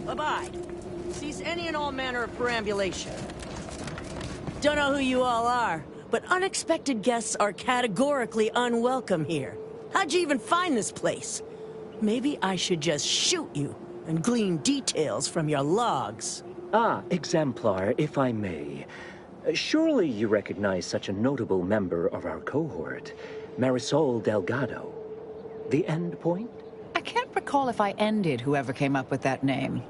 Abide. Cease any and all manner of perambulation. Don't know who you all are, but unexpected guests are categorically unwelcome here. How'd you even find this place? Maybe I should just shoot you and glean details from your logs. Ah, Exemplar, if I may. Surely you recognize such a notable member of our cohort, Marisol Delgado. The Endpoint? I can't recall if I ended whoever came up with that name.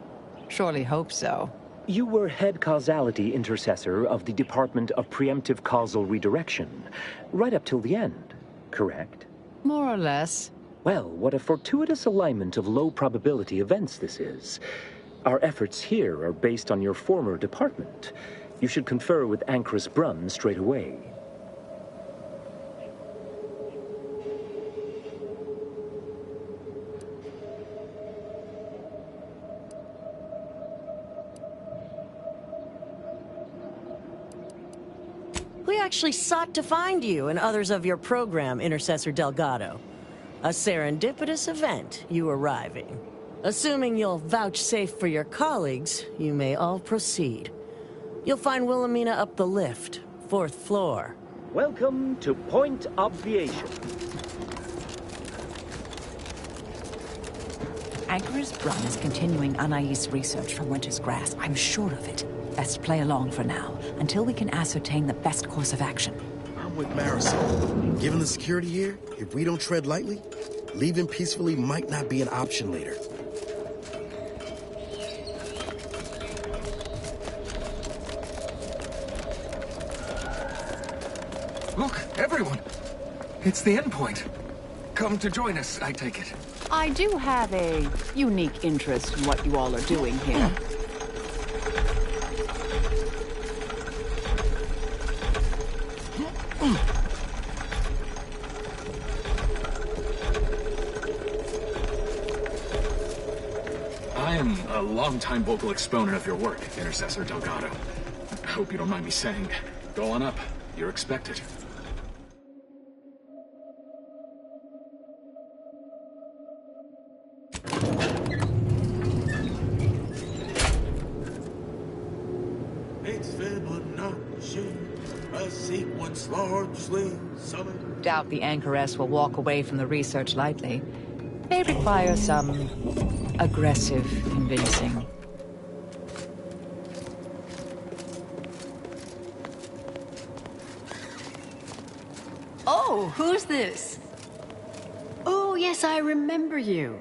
Surely hope so. You were head causality intercessor of the Department of Preemptive Causal Redirection, right up till the end, correct? More or less. Well, what a fortuitous alignment of low probability events this is. Our efforts here are based on your former department. You should confer with Ancrus Brunn straight away. We actually sought to find you and others of your program, Intercessor Delgado. A serendipitous event, you arriving. Assuming you'll vouchsafe for your colleagues, you may all proceed. You'll find Wilhelmina up the lift, 4th floor. Welcome to Point Obviation. Ancrus Brunn is continuing Anais' research from Winter's Grass. I'm sure of it. Best play along for now, until we can ascertain the best course of action. I'm with Marisol. Given the security here, if we don't tread lightly, leaving peacefully might not be an option later. Look, everyone! It's the Endpoint. Come to join us, I take it. I do have a unique interest in what you all are doing here. I am a longtime vocal exponent of your work, Intercessor Delgado. I hope you don't mind me saying. Go on up. You're expected. A sequence largely summoned. Doubt the Anchoress will walk away from the research lightly. May require some aggressive convincing. Oh, who's this? Oh, yes, I remember you.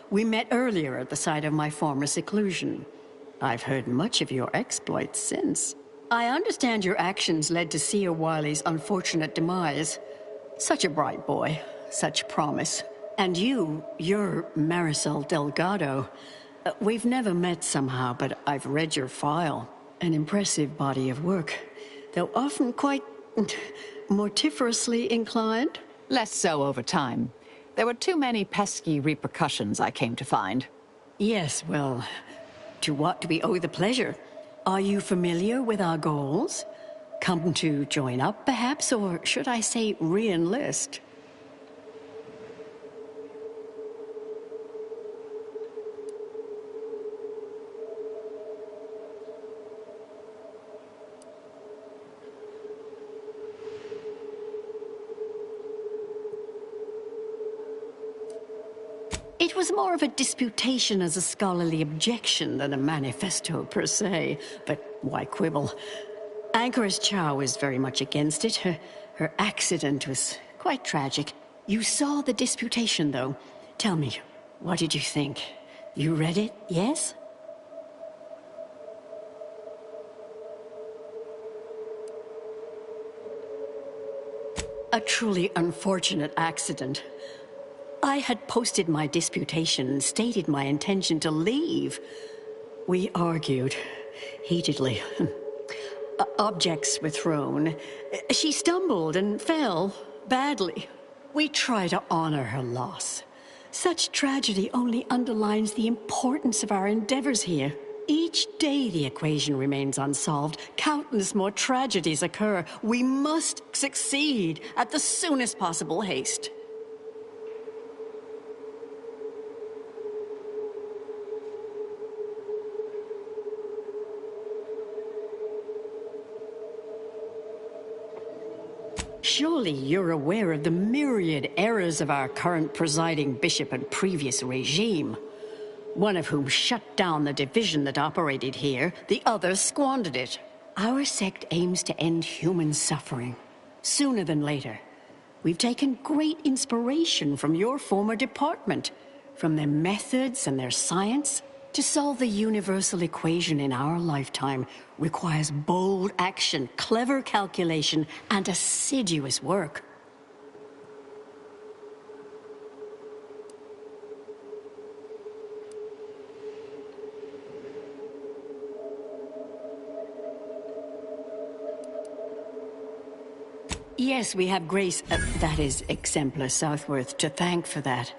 We met earlier at the site of my former seclusion. I've heard much of your exploits since. I understand your actions led to Seer Wiley's unfortunate demise. Such a bright boy, such promise. And you're Marisol Delgado. We've never met somehow, but I've read your file. An impressive body of work, though often quite mortiferously inclined. Less so over time. There were too many pesky repercussions, I came to find. Yes, well, to what do we owe the pleasure? Are you familiar with our goals? Come to join up, perhaps, or should I say re-enlist? It was more of a disputation as a scholarly objection than a manifesto per se, but why quibble? Ancrus Chow is very much against it. Her accident was quite tragic. You saw the disputation, though. Tell me, what did you think? You read it, yes? A truly unfortunate accident. I had posted my disputation and stated my intention to leave. We argued heatedly. Objects were thrown. She stumbled and fell badly. We try to honor her loss. Such tragedy only underlines the importance of our endeavors here. Each day the equation remains unsolved. Countless more tragedies occur. We must succeed at the soonest possible haste. Surely you're aware of the myriad errors of our current presiding bishop and previous regime. One of whom shut down the division that operated here, the other squandered it. Our sect aims to end human suffering, sooner than later. We've taken great inspiration from your former department, from their methods and their science. To solve the universal equation in our lifetime requires bold action, clever calculation, and assiduous work. Yes, we have Grace, that is Exemplar Southworth, to thank for that.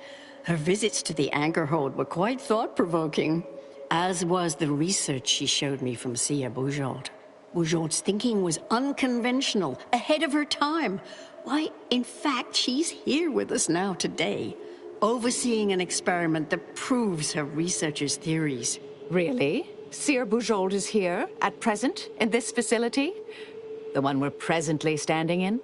Her visits to the Anchorhold were quite thought-provoking, as was the research she showed me from Sia Bujold. Bujold's thinking was unconventional, ahead of her time. Why, in fact, she's here with us now today, overseeing an experiment that proves her researcher's theories. Really? Sia Bujold is here, at present, in this facility? The one we're presently standing in?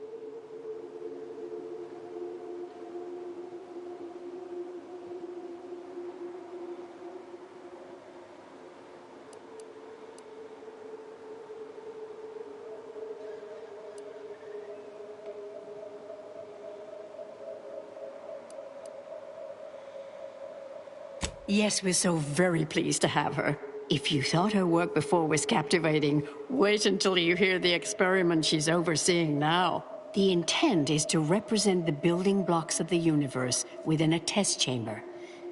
Yes, we're so very pleased to have her. If you thought her work before was captivating, wait until you hear the experiment she's overseeing now. The intent is to represent the building blocks of the universe within a test chamber,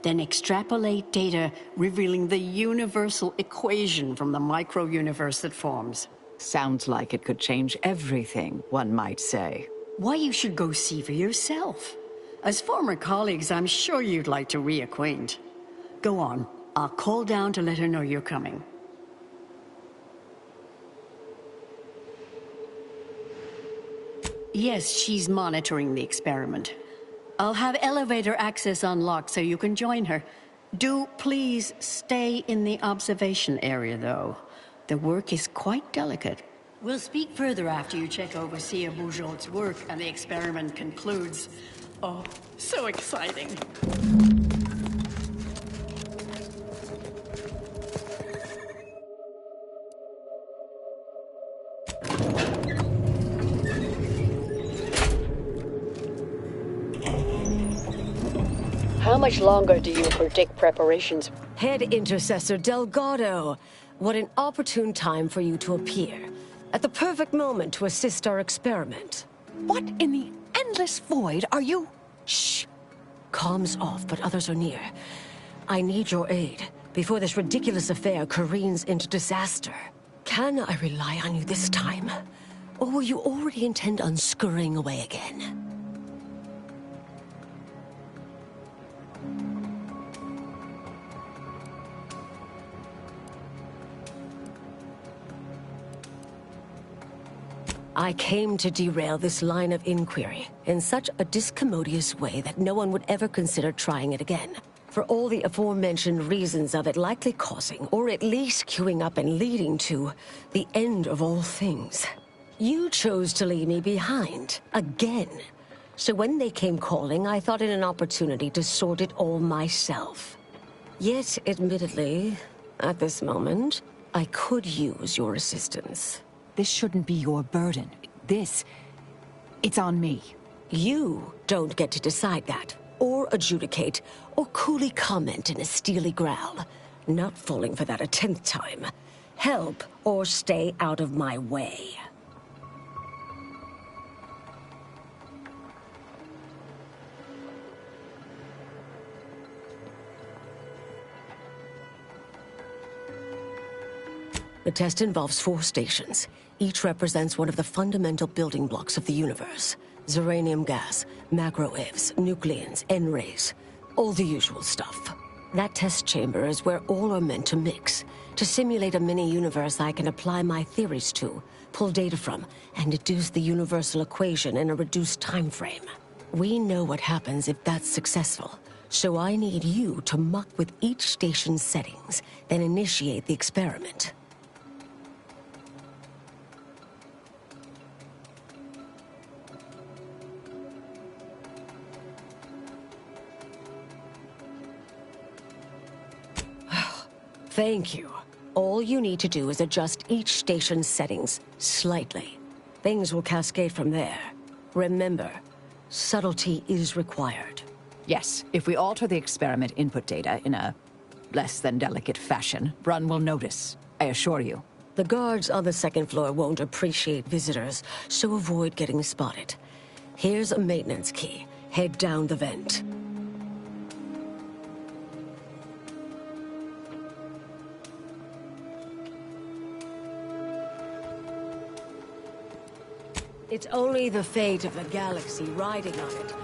then extrapolate data revealing the universal equation from the micro-universe that forms. Sounds like it could change everything, one might say. Why, you should go see for yourself. As former colleagues, I'm sure you'd like to reacquaint. Go on. I'll call down to let her know you're coming. Yes, she's monitoring the experiment. I'll have elevator access unlocked so you can join her. Do please stay in the observation area, though. The work is quite delicate. We'll speak further after you check over Sia Bujold's work and the experiment concludes. Oh, so exciting. How much longer do you predict preparations? Head Intercessor Delgado, what an opportune time for you to appear. At the perfect moment to assist our experiment. What in the endless void are you? Shh. Comms off, but others are near. I need your aid before this ridiculous affair careens into disaster. Can I rely on you this time? Or will you already intend on scurrying away again? I came to derail this line of inquiry in such a discommodious way that no one would ever consider trying it again. For all the aforementioned reasons of it likely causing, or at least queuing up and leading to, the end of all things. You chose to leave me behind, again. So when they came calling, I thought it an opportunity to sort it all myself. Yet, admittedly, at this moment, I could use your assistance. This shouldn't be your burden. It's on me. You don't get to decide that, or adjudicate, or coolly comment in a steely growl. Not falling for that a 10th time. Help, or stay out of my way. The test involves 4 stations. Each represents one of the fundamental building blocks of the universe. Zeranium gas, macrowaves, nucleons, N-rays. All the usual stuff. That test chamber is where all are meant to mix. To simulate a mini-universe I can apply my theories to, pull data from, and deduce the universal equation in a reduced time frame. We know what happens if that's successful. So I need you to muck with each station's settings, then initiate the experiment. Thank you. All you need to do is adjust each station's settings slightly. Things will cascade from there. Remember, subtlety is required. Yes, if we alter the experiment input data in a less than delicate fashion, Brunn will notice, I assure you. The guards on the second floor won't appreciate visitors, so avoid getting spotted. Here's a maintenance key. Head down the vent. It's only the fate of the galaxy riding on it.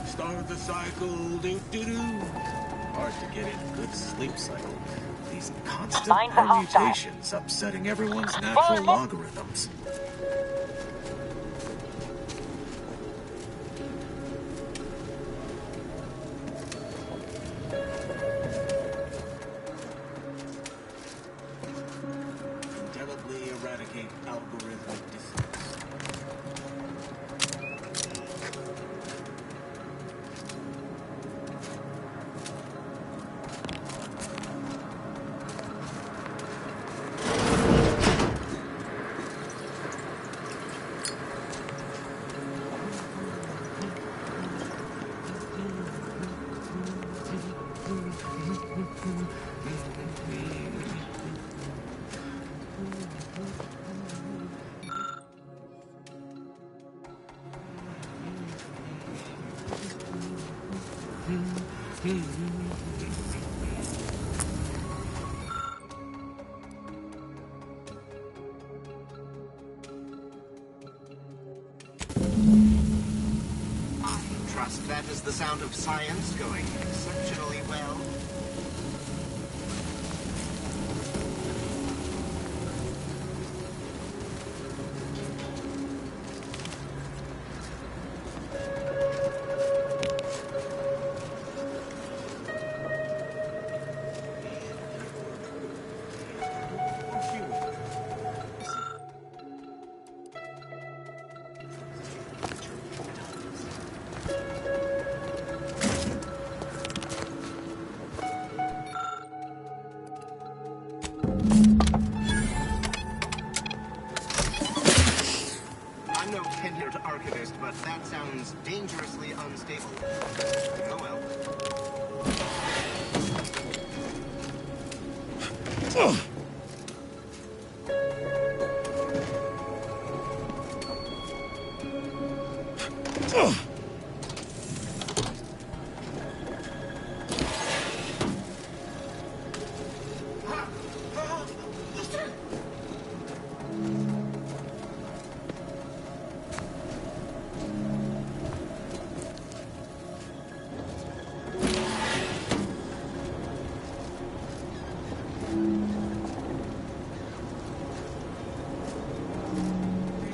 Start the cycle, do-do-do. Hard to get in a good sleep cycle. These constant permutations upsetting everyone's natural logarithms. Indelibly eradicate algorithmic dissonance. I trust that is the sound of science going exceptionally well. I'm no tenured archivist, but that sounds dangerously unstable. Oh well.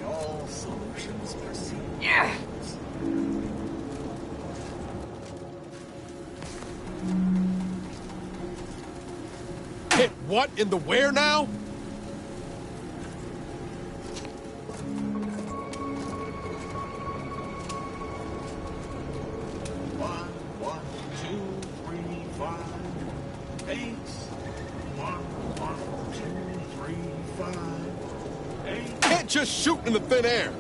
All solutions perceive. Yeah. Hit what in the where now? Can't just shoot in the thin air.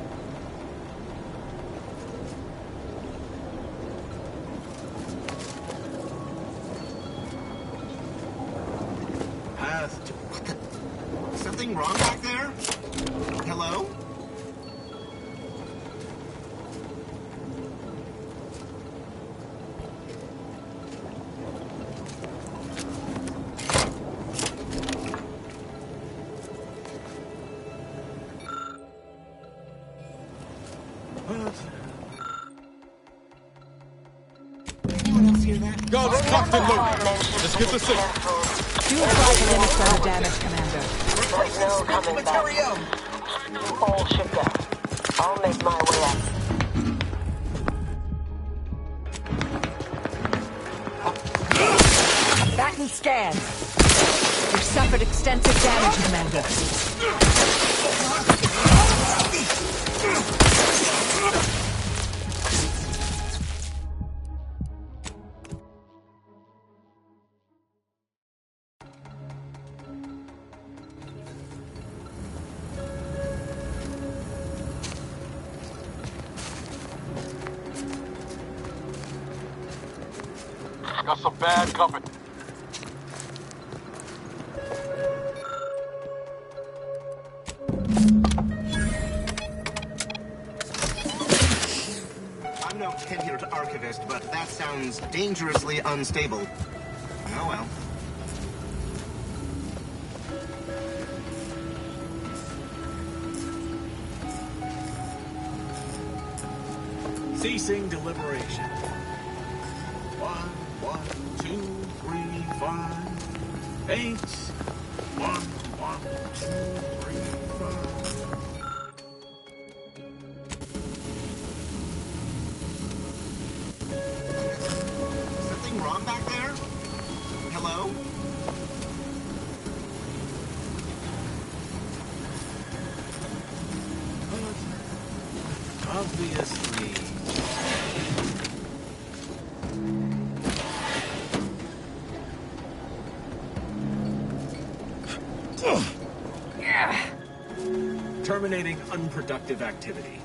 Path to... Something wrong back there? Hello? Anyone else hear that? Guns cocked and loaded. Let's get the signal. Do apply to limit further damage, Commander. There's no coming back. All shipped out. I'll make my way up. Batten scans. You've suffered extensive damage, Commander. Got some bad company. I'm no tenured archivist, but that sounds dangerously unstable. Oh well. Ceasing deliberation. 1, 1, 2, 3, 5, 8. 1, 1, 2, 3, 5. Something wrong back there? Hello? Obviously. Terminating unproductive activity.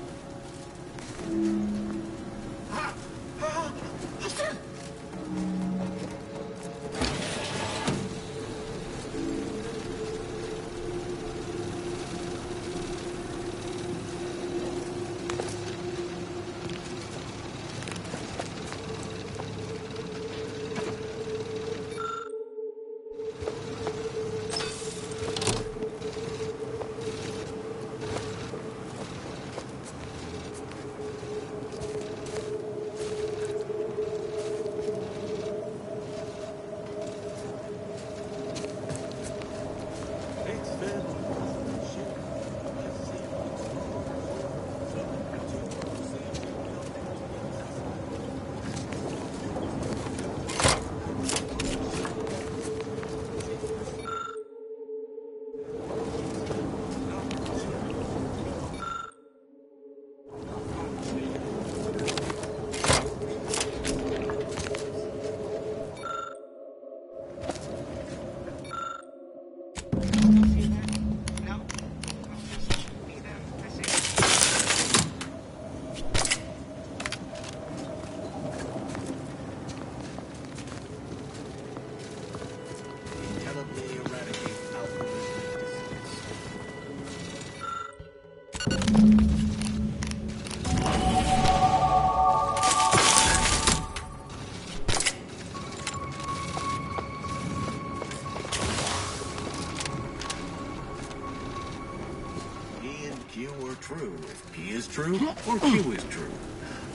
True if P is true or Q is true.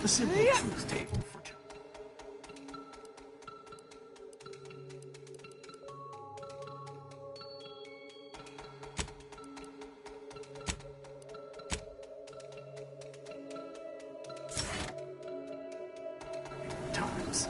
A simple truth table for two. Times.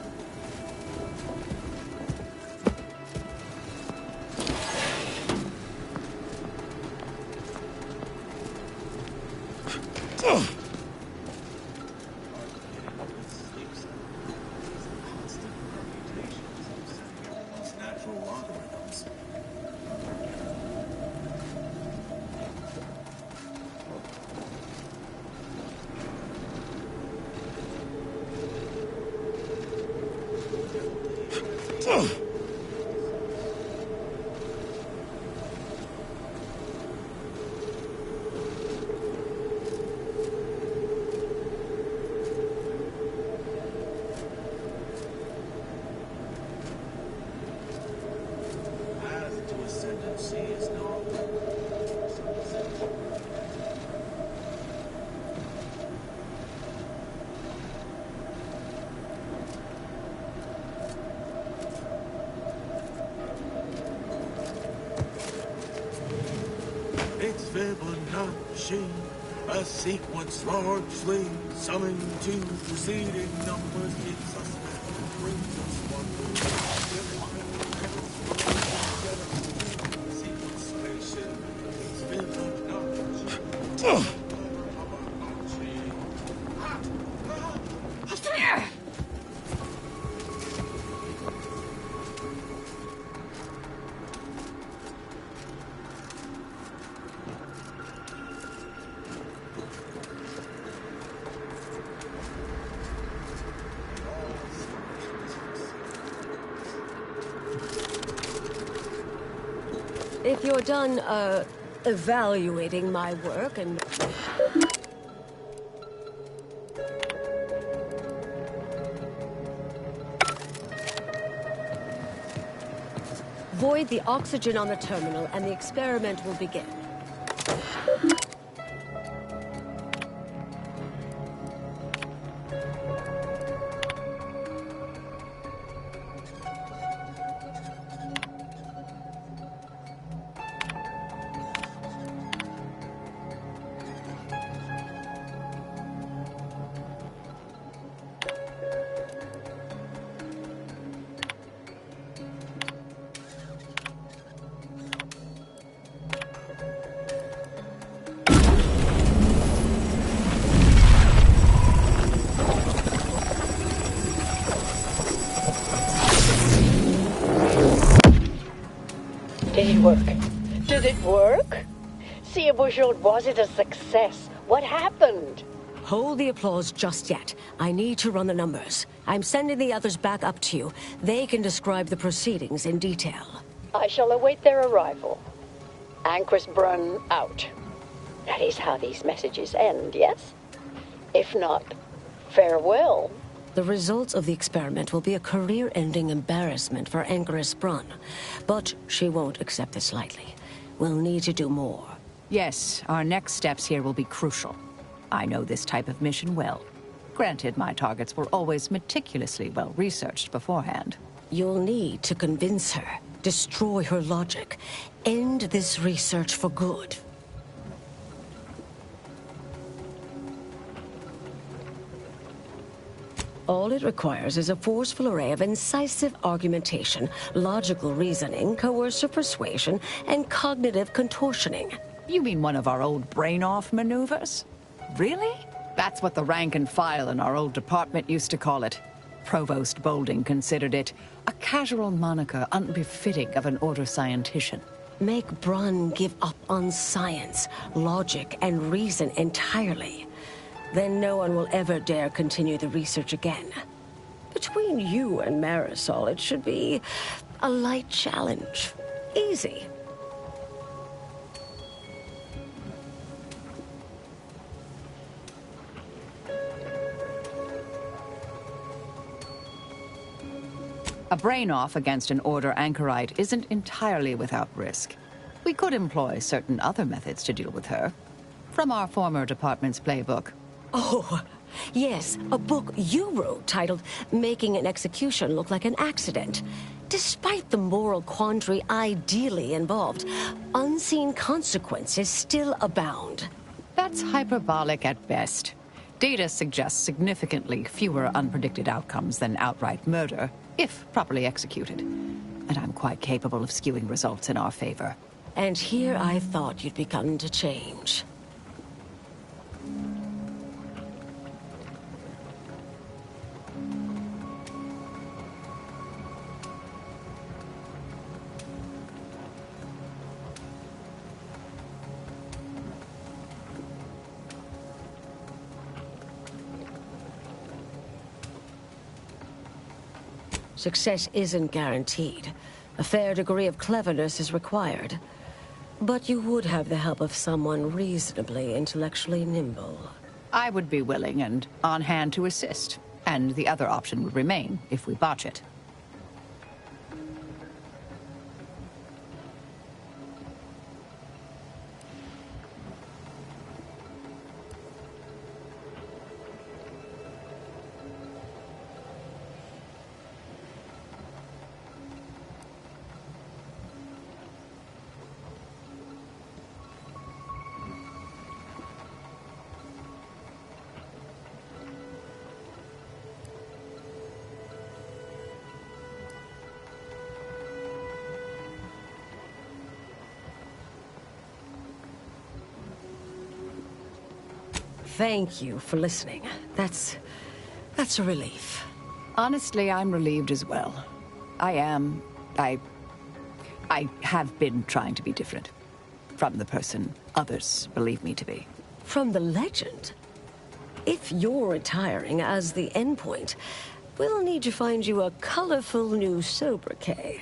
Path to ascendancy is not. It's Fibonacci, a sequence largely summing to preceding numbers. It's a that brings us one sequencing. It's Fibonacci. If you're done, evaluating my work and... Void the oxygen on the terminal and the experiment will begin. Did it work? Did it work? See, Bouchard, was it a success? What happened? Hold the applause just yet. I need to run the numbers. I'm sending the others back up to you. They can describe the proceedings in detail. I shall await their arrival. Ancrus Brun out. That is how these messages end, yes? If not, farewell. The results of the experiment will be a career-ending embarrassment for Ancrus Brun. But she won't accept this lightly. We'll need to do more. Yes, our next steps here will be crucial. I know this type of mission well. Granted, my targets were always meticulously well-researched beforehand. You'll need to convince her, destroy her logic, end this research for good. All it requires is a forceful array of incisive argumentation, logical reasoning, coercive persuasion, and cognitive contortioning. You mean one of our old brain-off maneuvers? Really? That's what the rank and file in our old department used to call it. Provost Bolding considered it a casual moniker unbefitting of an order scientician. Make Brun give up on science, logic, and reason entirely. Then no one will ever dare continue the research again. Between you and Marisol, it should be a light challenge. Easy. A brain-off against an Order anchorite isn't entirely without risk. We could employ certain other methods to deal with her. From our former department's playbook. Oh, yes, a book you wrote titled Making an Execution Look Like an Accident. Despite the moral quandary ideally involved, unseen consequences still abound. That's hyperbolic at best. Data suggests significantly fewer unpredicted outcomes than outright murder, if properly executed. And I'm quite capable of skewing results in our favor. And here I thought you'd begun to change. Success isn't guaranteed. A fair degree of cleverness is required. But you would have the help of someone reasonably intellectually nimble. I would be willing and on hand to assist. And the other option would remain if we botch it. Thank you for listening. That's a relief. Honestly, I'm relieved as well. I have been trying to be different. From the person others believe me to be. From the legend? If you're retiring as the endpoint, we'll need to find you a colorful new sobriquet.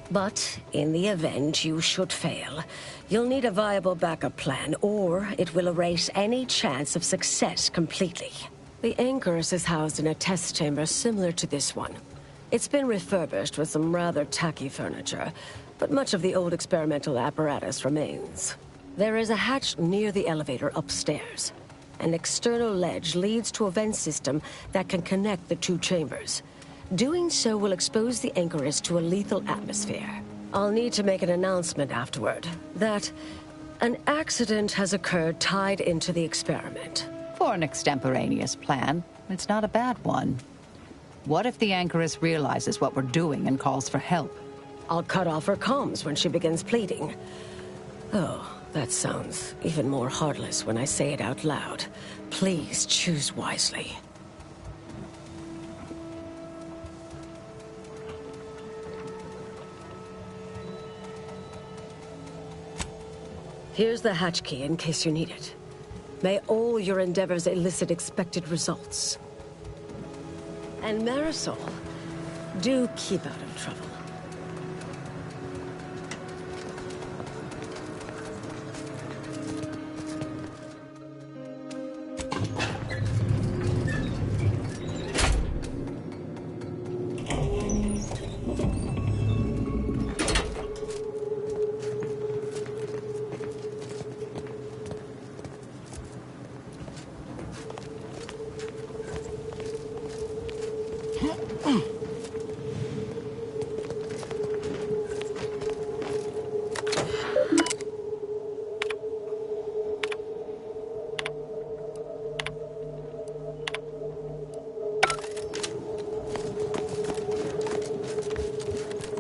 But in the event you should fail, you'll need a viable backup plan, or it will erase any chance of success completely. The Anchorus is housed in a test chamber similar to this one. It's been refurbished with some rather tacky furniture, but much of the old experimental apparatus remains. There is a hatch near the elevator upstairs. An external ledge leads to a vent system that can connect the two chambers. Doing so will expose the Anchorus to a lethal atmosphere. I'll need to make an announcement afterward that an accident has occurred tied into the experiment. For an extemporaneous plan, it's not a bad one. What if the Anchorus realizes what we're doing and calls for help? I'll cut off her comms when she begins pleading. Oh, that sounds even more heartless when I say it out loud. Please choose wisely. Here's the hatch key in case you need it. May all your endeavors elicit expected results. And Marisol, do keep out of trouble.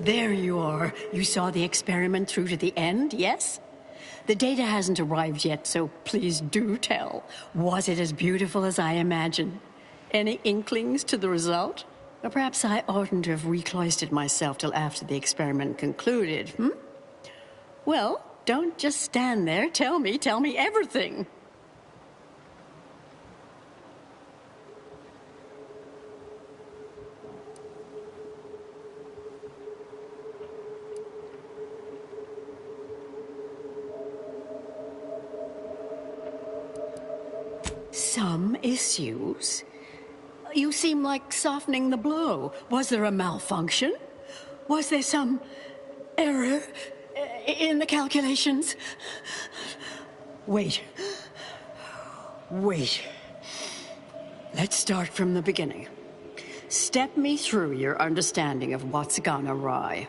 There you are. You saw the experiment through to the end, yes? The data hasn't arrived yet, so please do tell. Was it as beautiful as I imagined? Any inklings to the result? Or perhaps I oughtn't to have recloistered myself till after the experiment concluded, Well, don't just stand there. Tell me everything. Some issues? You seem like softening the blow. Was there a malfunction? Was there some error in the calculations? Wait. Let's start from the beginning. Step me through your understanding of what's gone awry.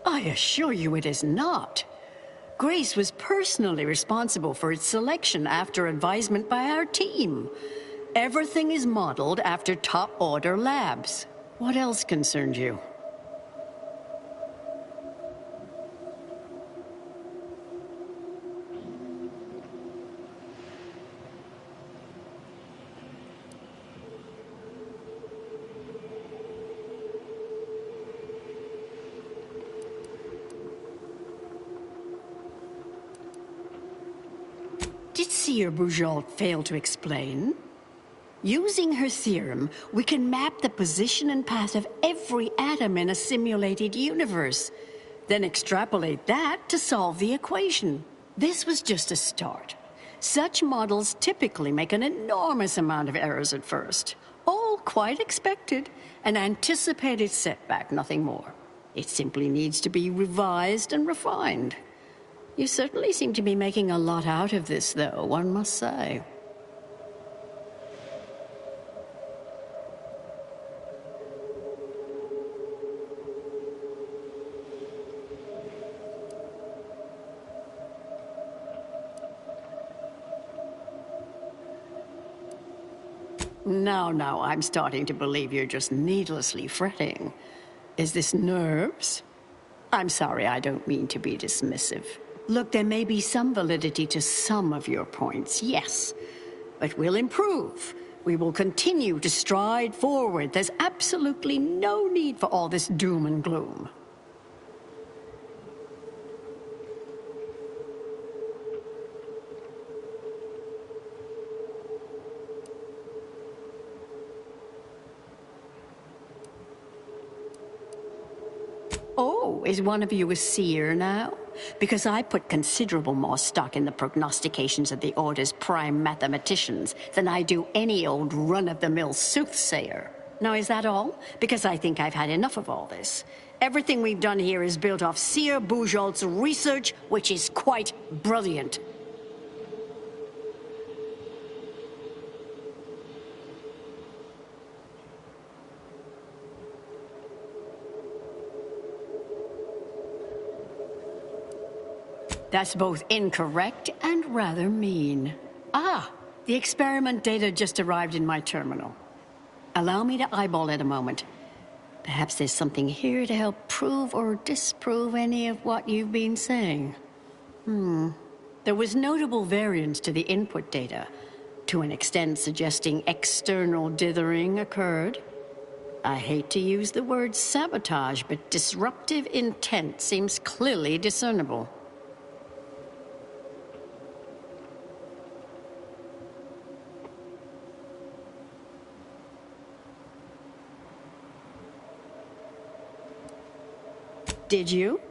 I assure you it is not. Grace was personally responsible for its selection after advisement by our team. Everything is modeled after top-order labs. What else concerns you? Did Seer Bujold fail to explain? Using her theorem, we can map the position and path of every atom in a simulated universe, then extrapolate that to solve the equation. This was just a start. Such models typically make an enormous amount of errors at first. All quite expected, an anticipated setback, nothing more. It simply needs to be revised and refined. You certainly seem to be making a lot out of this, though, one must say. Now, I'm starting to believe you're just needlessly fretting. Is this nerves? I'm sorry, I don't mean to be dismissive. Look, there may be some validity to some of your points, yes. But we'll improve. We will continue to stride forward. There's absolutely no need for all this doom and gloom. Oh, is one of you a seer now? Because I put considerable more stock in the prognostications of the Order's prime mathematicians than I do any old run-of-the-mill soothsayer. Now, is that all? Because I think I've had enough of all this. Everything we've done here is built off Seer Bujold's research, which is quite brilliant. That's both incorrect and rather mean. Ah, the experiment data just arrived in my terminal. Allow me to eyeball it a moment. Perhaps there's something here to help prove or disprove any of what you've been saying. There was notable variance to the input data, to an extent suggesting external dithering occurred. I hate to use the word sabotage, but disruptive intent seems clearly discernible. Did you?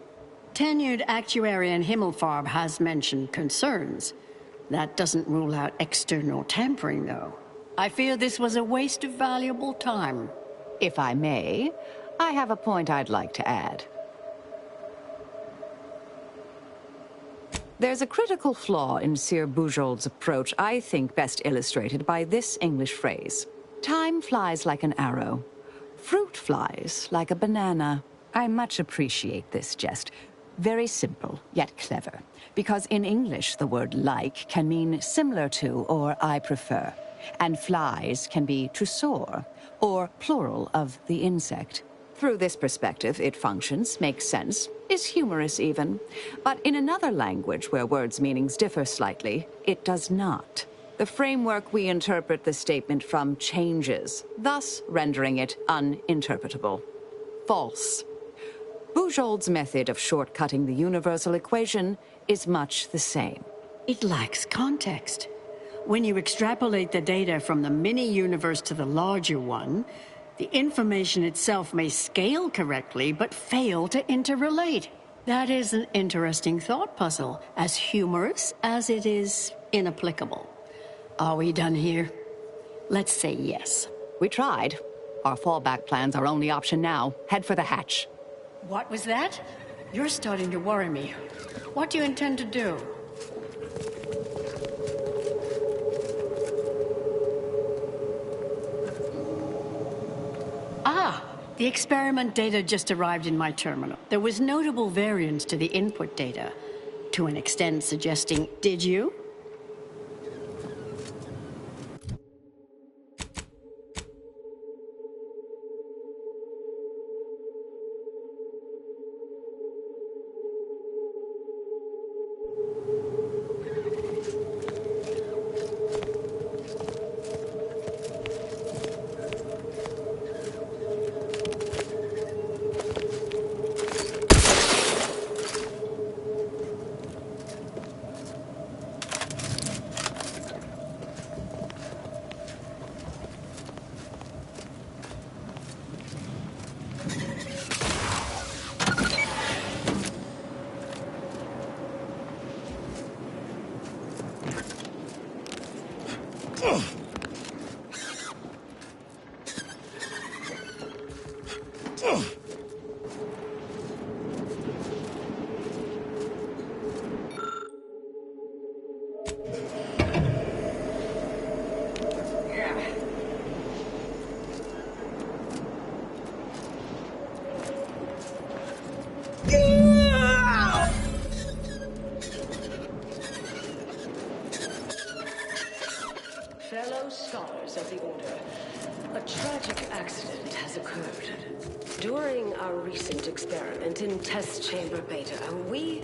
Tenured actuarian Himmelfarb has mentioned concerns. That doesn't rule out external tampering, though. I fear this was a waste of valuable time. If I may, I have a point I'd like to add. There's a critical flaw in Seer Bujold's approach I think best illustrated by this English phrase. Time flies like an arrow. Fruit flies like a banana. I much appreciate this jest. Very simple, yet clever. Because in English, the word like can mean similar to or I prefer. And flies can be to soar, or plural of the insect. Through this perspective, it functions, makes sense, is humorous even. But in another language where words' meanings differ slightly, it does not. The framework we interpret the statement from changes, thus rendering it uninterpretable. False. Bujold's method of shortcutting the universal equation is much the same. It lacks context. When you extrapolate the data from the mini-universe to the larger one, the information itself may scale correctly, but fail to interrelate. That is an interesting thought puzzle, as humorous as it is inapplicable. Are we done here? Let's say yes. We tried. Our fallback plan's our only option now. Head for the hatch. What was that? You're starting to worry me. What do you intend to do? Ah, the experiment data just arrived in my terminal. There was notable variance to the input data, to an extent suggesting, did you? Fellow scholars of the Order, a tragic accident has occurred. During our recent experiment in Test Chamber Beta, we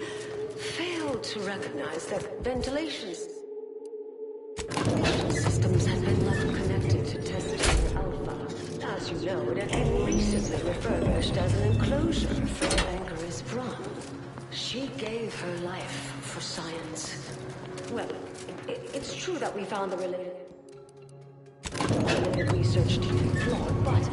failed to recognize that ventilation systems had been left connected to Test Chamber Alpha. As you know, it had been recently refurbished as an enclosure for Anchoress Brun. She gave her life for science. Well, it's true that we found the related research to be flawed, but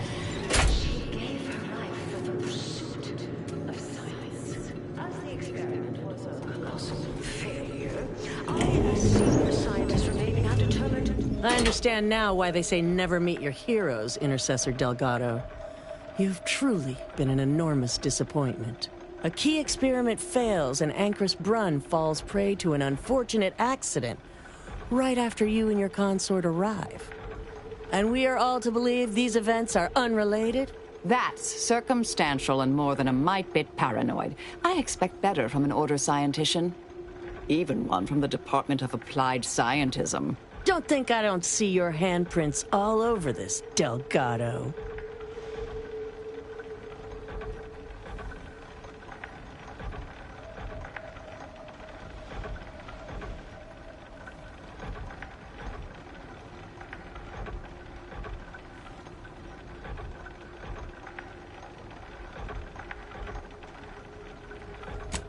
she gave her life for the pursuit of science. As the experiment was a colossal failure, I, as senior scientist remaining undetermined... I understand now why they say never meet your heroes, Intercessor Delgado. You've truly been an enormous disappointment. A key experiment fails and Anchoress Brun falls prey to an unfortunate accident right after you and your consort arrive. And we are all to believe these events are unrelated? That's circumstantial and more than a mite bit paranoid. I expect better from an Order scientician. Even one from the Department of Applied Scientism. Don't think I don't see your handprints all over this, Delgado.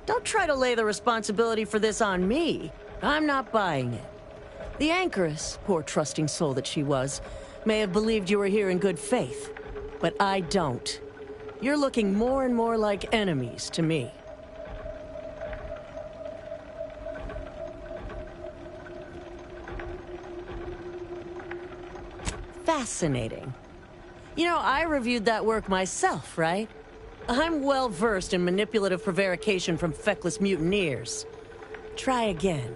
Don't try to lay the responsibility for this on me. I'm not buying it. The Anchoress, poor trusting soul that she was, may have believed you were here in good faith. But I don't. You're looking more and more like enemies to me. Fascinating. You know, I reviewed that work myself, right? I'm well-versed in manipulative prevarication from feckless mutineers. Try again.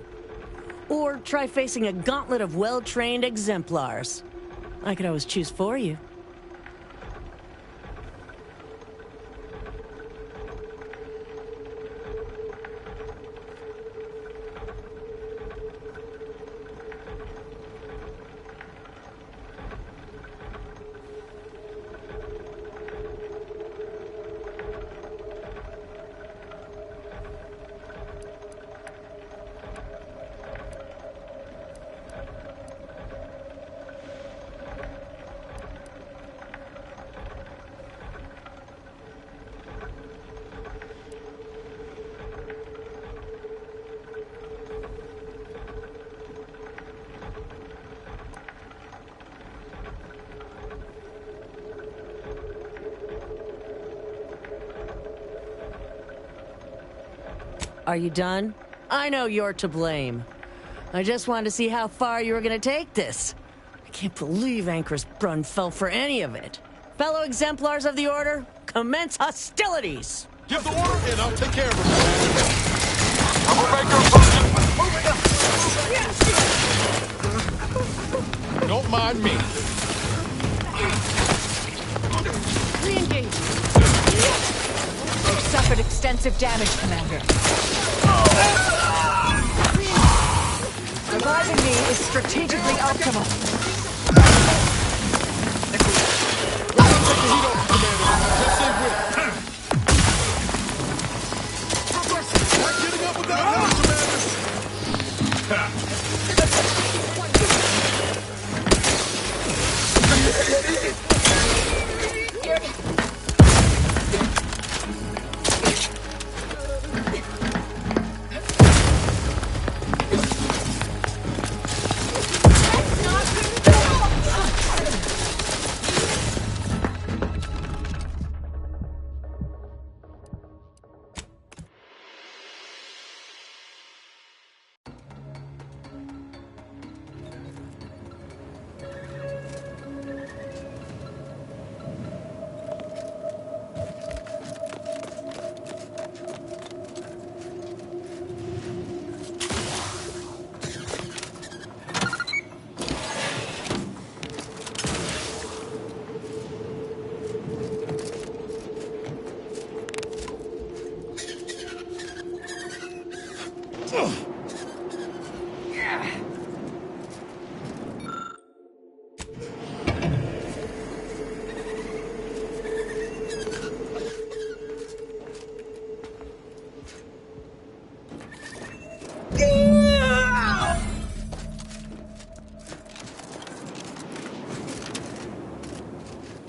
Or try facing a gauntlet of well-trained exemplars. I could always choose for you. Are you done? I know you're to blame. I just wanted to see how far you were gonna take this. I can't believe Anchoress Brun fell for any of it. Fellow exemplars of the Order, commence hostilities! Give the order and I'll take care of it. Don't mind me. Re-engage. You've suffered extensive damage, Commander. is strategically optimal.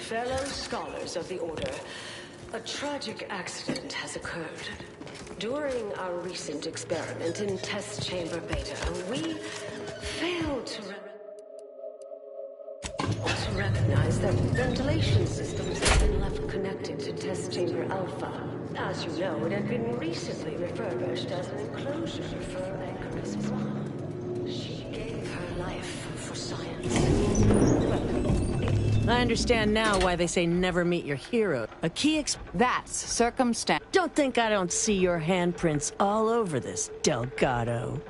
Fellow scholars of the Order, a tragic accident has occurred. During our recent experiment in Test Chamber Beta, we failed to recognize that ventilation systems had been left connected to Test Chamber Alpha. As you know, it had been recently refurbished as an enclosure for Anchoress Braun. She gave her life for science. I understand now why they say never meet your hero. A key That's circumstance. Don't think I don't see your handprints all over this, Delgado.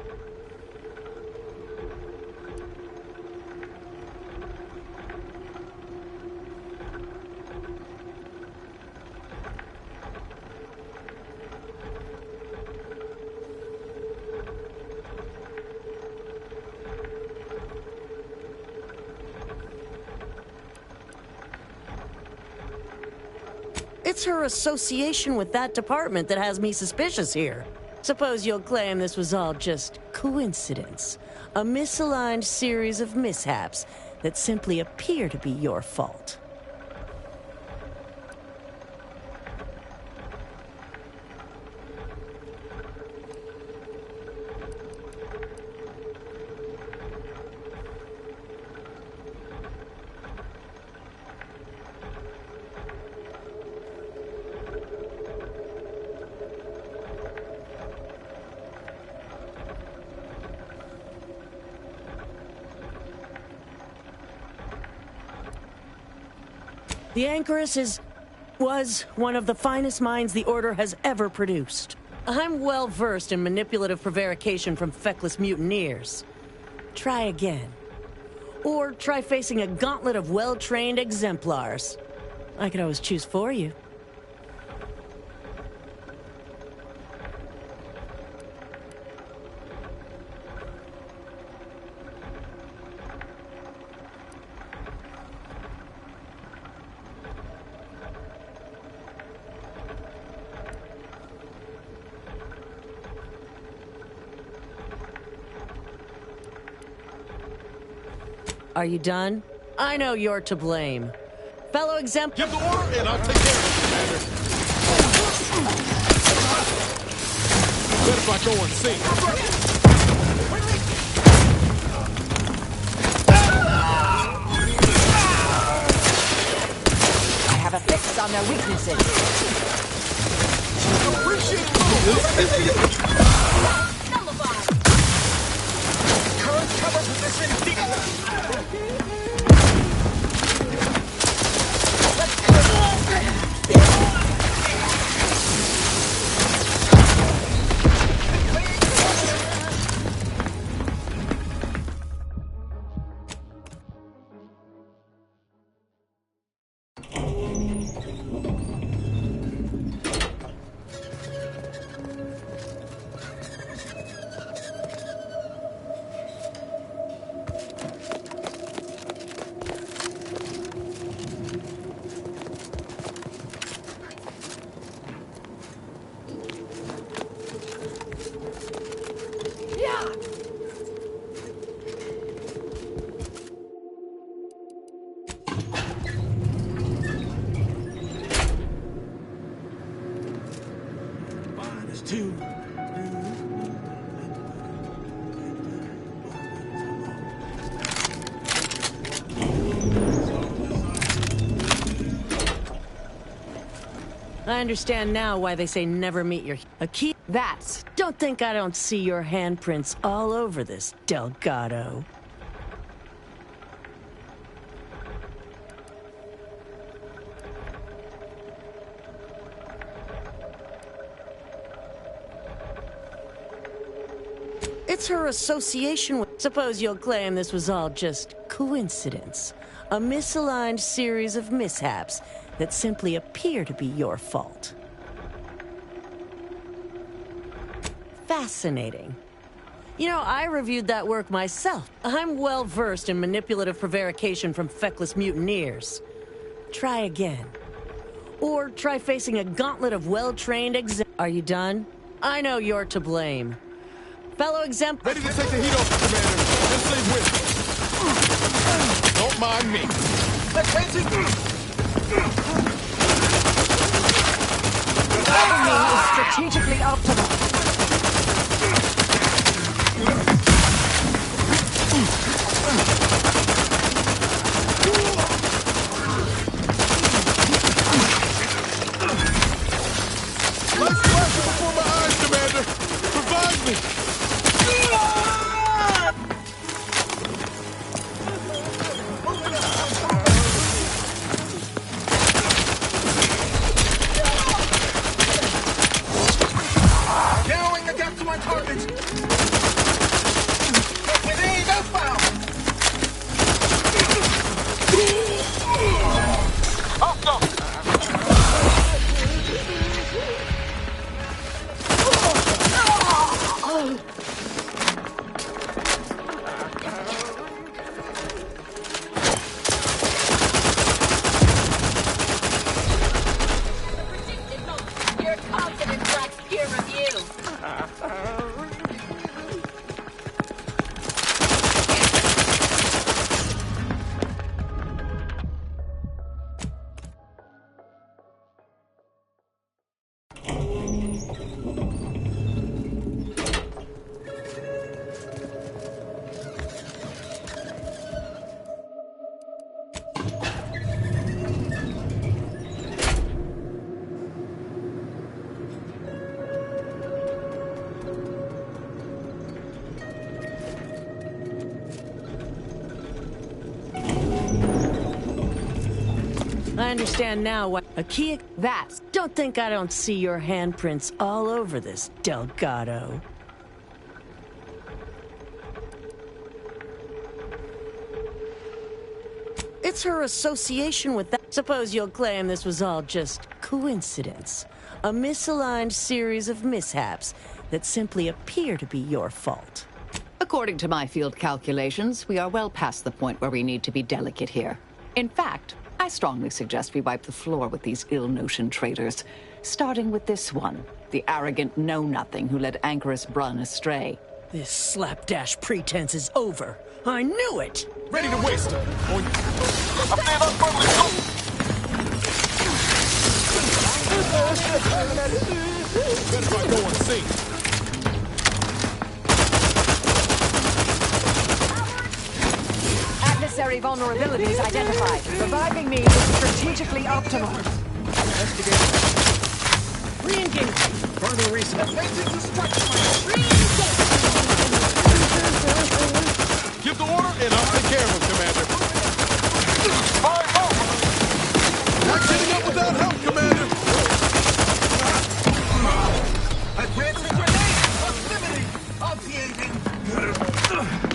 It's her association with that department that has me suspicious here. Suppose you'll claim this was all just coincidence. A misaligned series of mishaps that simply appear to be your fault. The Anchoress was one of the finest minds the Order has ever produced. I'm well versed in manipulative prevarication from feckless mutineers. Try again. Or try facing a gauntlet of well-trained exemplars. I could always choose for you. Are you done? I know you're to blame. Fellow exemplar... Give the order and I'll take care of it, Commander. Better if I go and see. I have a fix on their weaknesses. Current cover position decommissioned. I understand now why they say never meet your... A key... That's... Don't think I don't see your handprints all over this, Delgado. It's her association with... Suppose you'll claim this was all just coincidence. A misaligned series of mishaps that simply appear to be your fault. Fascinating. You know, I reviewed that work myself. I'm well versed in manipulative prevarication from feckless mutineers. Try again. Or try facing a gauntlet of well-trained Are you done? I know you're to blame. Fellow exempt... Ready to take the heat off the commander. Just stay with me. Don't mind me. Timing is strategically optimal. Let's flash before my eyes, Commander. Revive me. Narrowing the gap to my target. Get within, no foul. Your confidence lacks peer review. I understand now why... A key... That's... Don't think I don't see your handprints all over this, Delgado. It's her association with that... Suppose you'll claim this was all just coincidence. A misaligned series of mishaps that simply appear to be your fault. According to my field calculations, we are well past the point where we need to be delicate here. In fact, I strongly suggest we wipe the floor with these ill-notioned traitors, starting with this one, the arrogant know-nothing who led Anchorus Brun astray. This slapdash pretense is over. I knew it! Ready to waste it. Better not go unseen. Adversary vulnerabilities identified. Reviving me is strategically optimal. Re-engage! Further reset. Give the order and I'll take care of him, Commander. Not getting up without help, Commander. Advancing grenade! Proximity! Obviating!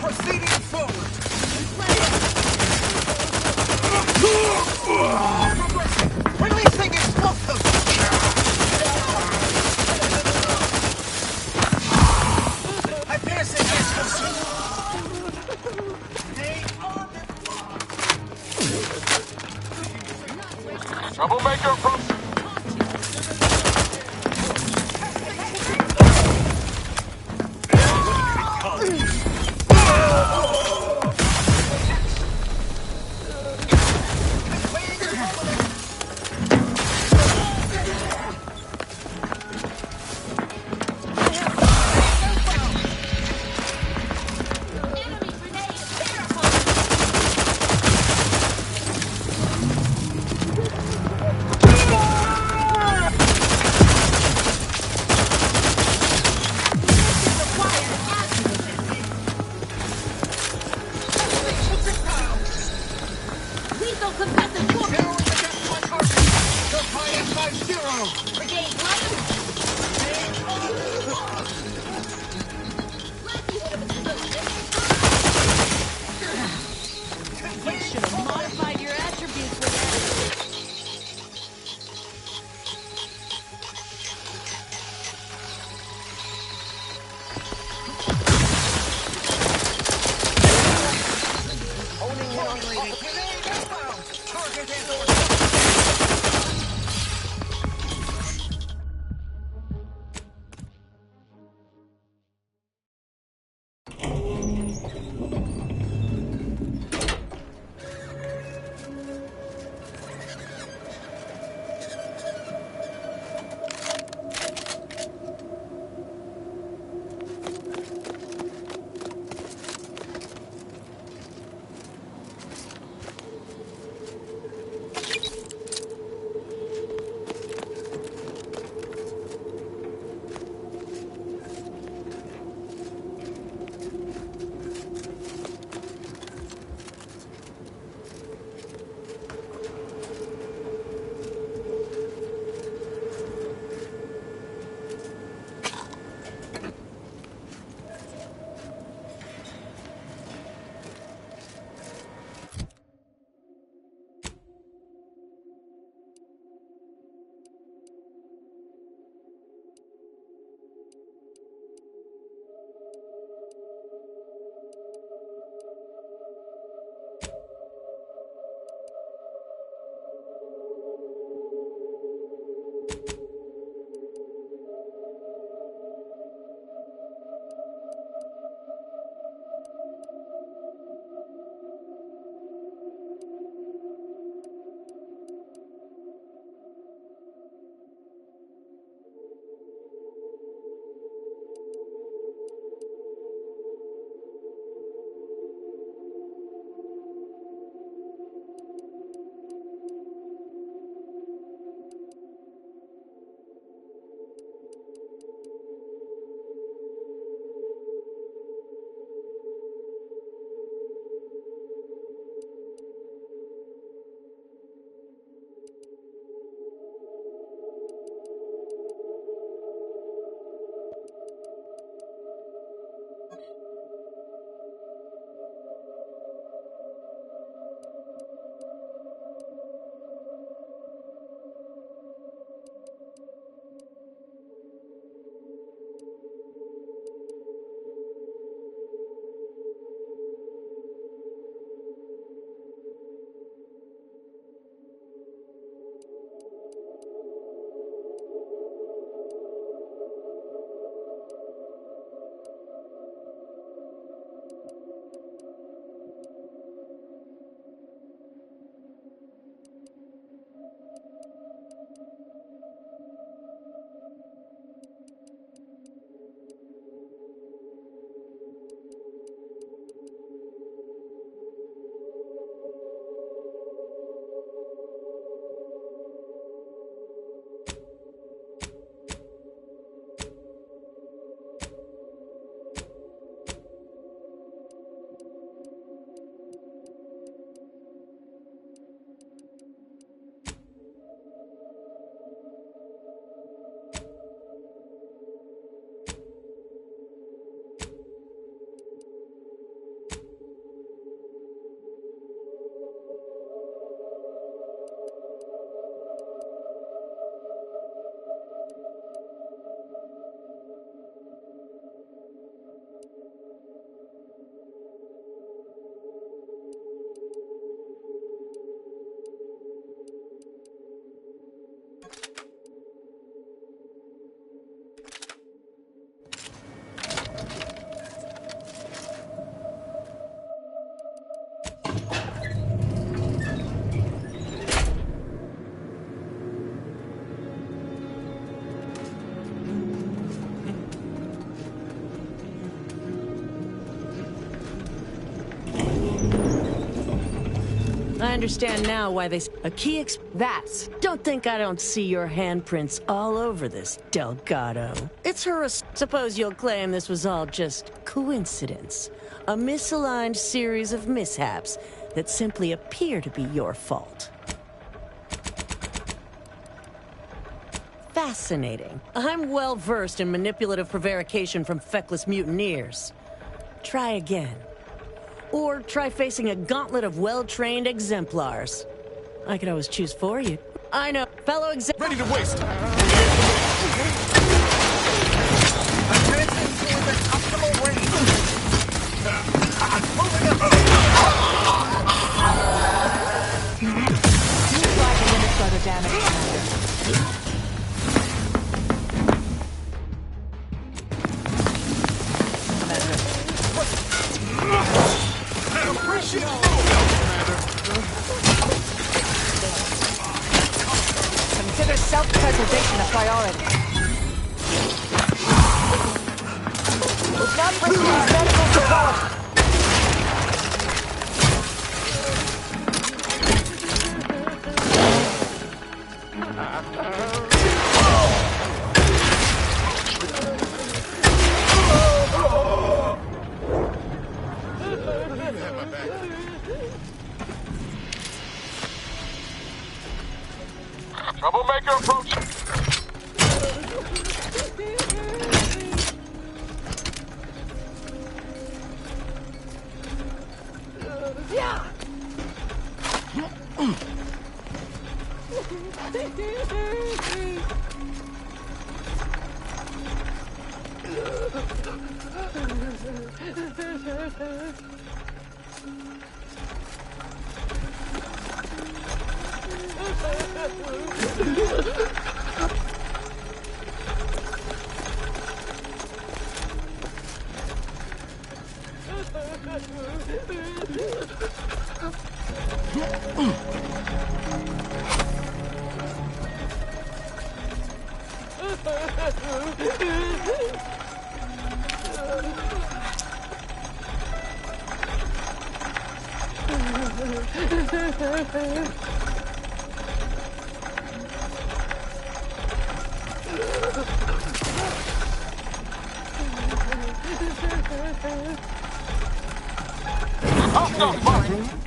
Proceeding forward! Releasing explosive! Advancing explosive! Troublemaker approach. I understand now why they... A key That's... Don't think I don't see your handprints all over this, Delgado. It's her... Suppose you'll claim this was all just coincidence. A misaligned series of mishaps that simply appear to be your fault. Fascinating. I'm well versed in manipulative prevarication from feckless mutineers. Try again. Or try facing a gauntlet of well-trained exemplars. I could always choose for you. I know, fellow Ready to waste! Advancing to within optimal range. Moving up. Slightly limit further damage, Commander. Consider self-preservation a priority. It's not risking medical support. Troublemaker approaching.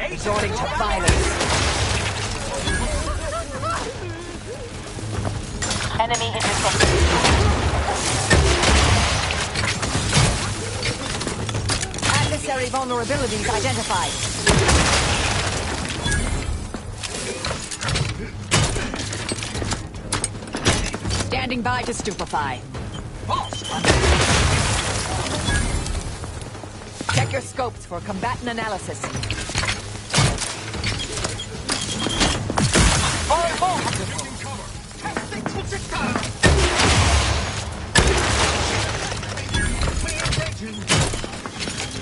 Resorting to violence. Enemy intercepted. Adversary vulnerabilities identified. Standing by to stupefy. Check your scopes for combatant analysis.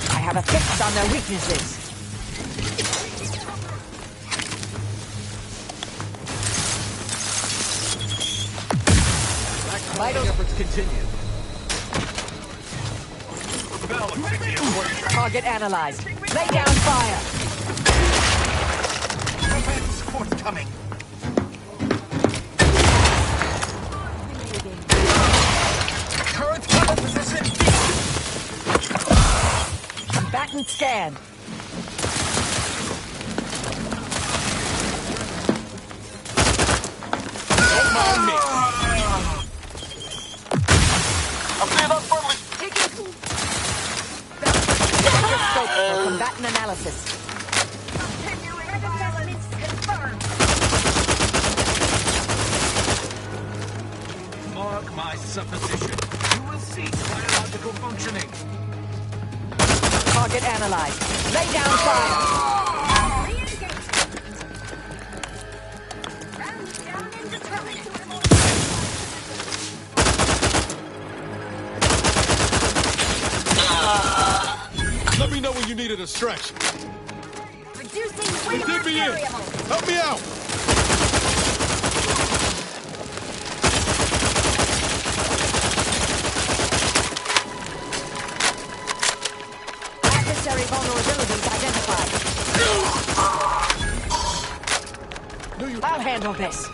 I have a fix on their weaknesses. Vital efforts continue. target analyzed. Lay down fire. Support's coming. Current cover position. Combatant scanned. Combatant analysis. Mark my supposition. You will see biological functioning. Target analyzed. Lay down fire. Let me know when you need a distraction. Reducing Dig me in. Help me out. Adversary vulnerabilities identified. I'll handle this.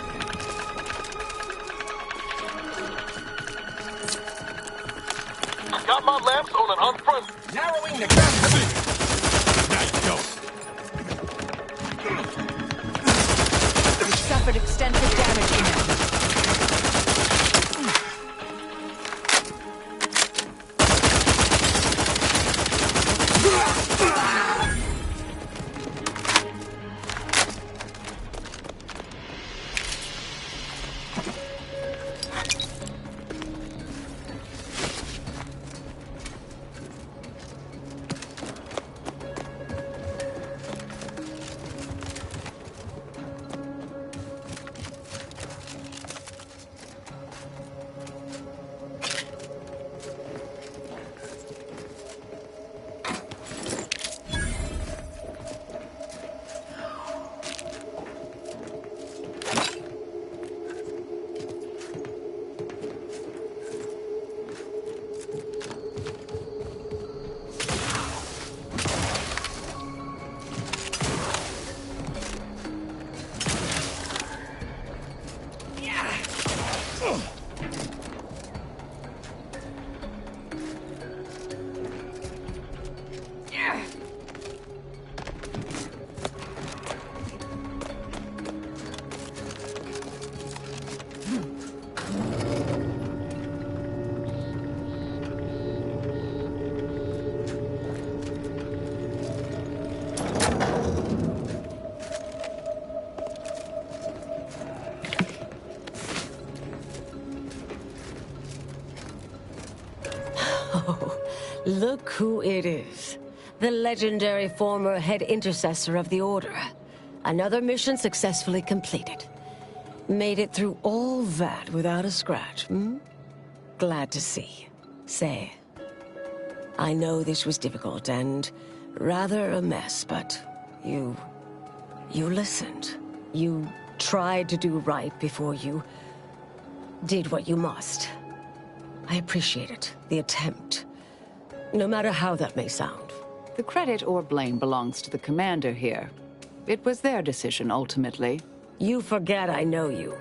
Got my lamps on an unfront. Narrowing the gap. Nice go. You suffered extensive damage from him. Look who it is. The legendary former head intercessor of the Order. Another mission successfully completed. Made it through all that without a scratch, hmm? Glad to see. Say, I know this was difficult and rather a mess, but you listened. You tried to do right before you did what you must. I appreciate it, the attempt. No matter how that may sound. The credit or blame belongs to the commander here. It was their decision, ultimately. You forget I know you.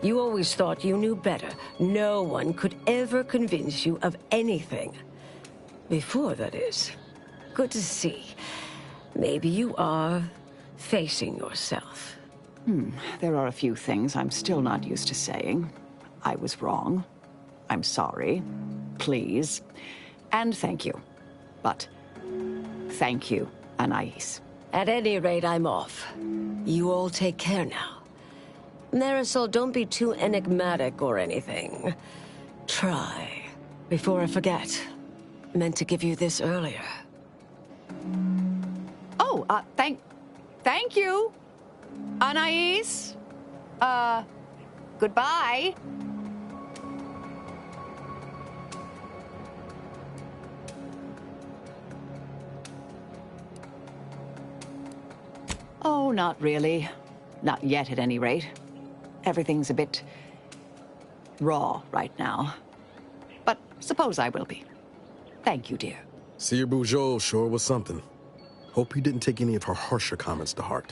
You always thought you knew better. No one could ever convince you of anything. Before, that is. Good to see. Maybe you are facing yourself. There are a few things I'm still not used to saying. I was wrong. I'm sorry. Please. And thank you. But thank you, Anais. At any rate, I'm off. You all take care now. Marisol, don't be too enigmatic or anything. Try. Before I forget. Meant to give you this earlier. Oh, thank you, Anais. Goodbye. Oh, not really. Not yet, at any rate. Everything's a bit raw right now. But suppose I will be. Thank you, dear. Seer Bujold sure was something. Hope you didn't take any of her harsher comments to heart.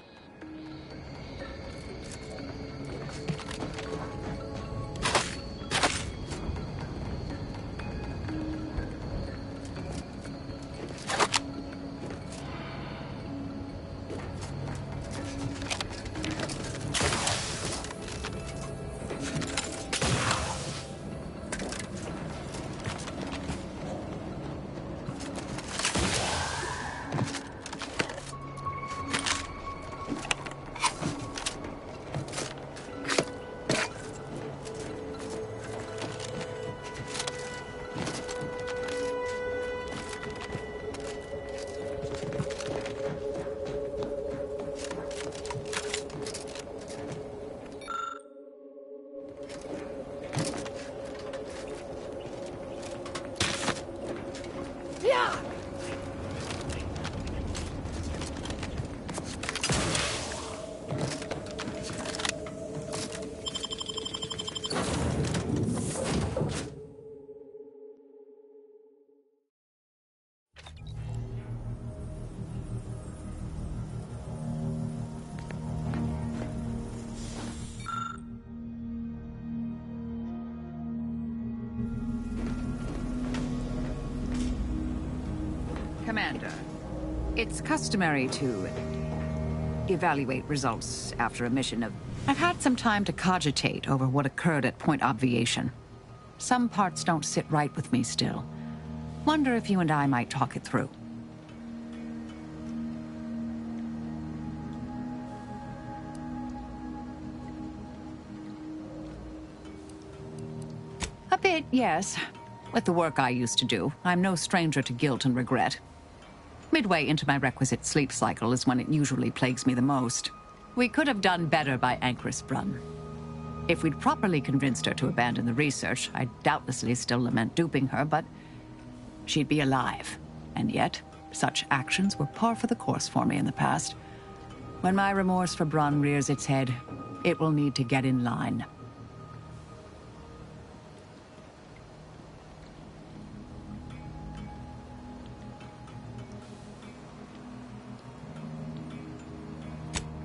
It's customary to evaluate results after a mission of... I've had some time to cogitate over what occurred at Point Obviation. Some parts don't sit right with me still. Wonder if you and I might talk it through. A bit, yes. With the work I used to do, I'm no stranger to guilt and regret. Midway into my requisite sleep cycle is when it usually plagues me the most. We could have done better by Anchoress Brunn. If we'd properly convinced her to abandon the research, I'd doubtlessly still lament duping her, but she'd be alive. And yet, such actions were par for the course for me in the past. When my remorse for Brunn rears its head, it will need to get in line.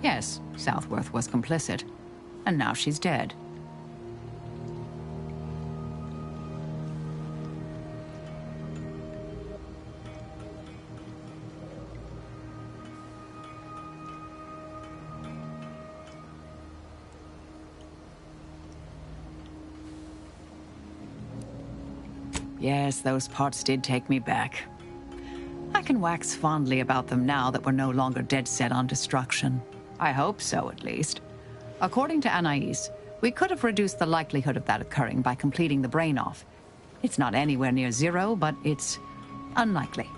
Yes, Southworth was complicit. And now she's dead. Yes, those parts did take me back. I can wax fondly about them now that we're no longer dead set on destruction. I hope so, at least. According to Anais, we could have reduced the likelihood of that occurring by completing the brain-off. It's not anywhere near zero, but it's unlikely.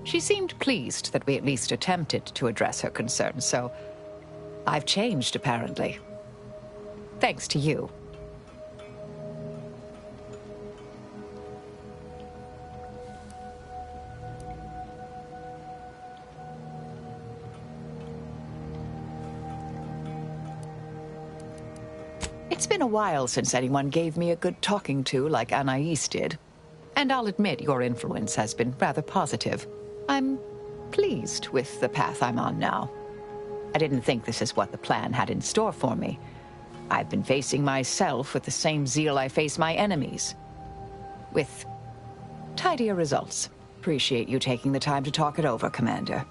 She seemed pleased that we at least attempted to address her concerns, so I've changed, apparently. Thanks to you. It's been a while since anyone gave me a good talking to like Anais did. And I'll admit your influence has been rather positive. I'm pleased with the path I'm on now. I didn't think this is what the plan had in store for me. I've been facing myself with the same zeal I face my enemies. With tidier results. Appreciate you taking the time to talk it over, Commander.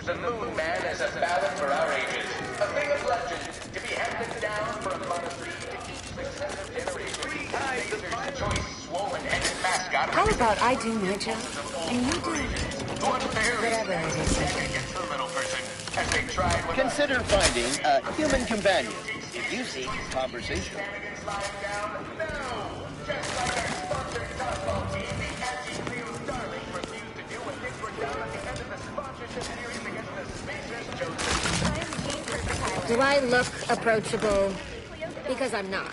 The Moon Man is a ballad for our ages, a thing of legend to be handed down for a modesty to each successive generation. 3 times the choice swollen headed mascot. How about I do my job and you do whatever it is. Little person, as they tried with Consider finding a human companion if you seek conversation. Do I look approachable? Because I'm not.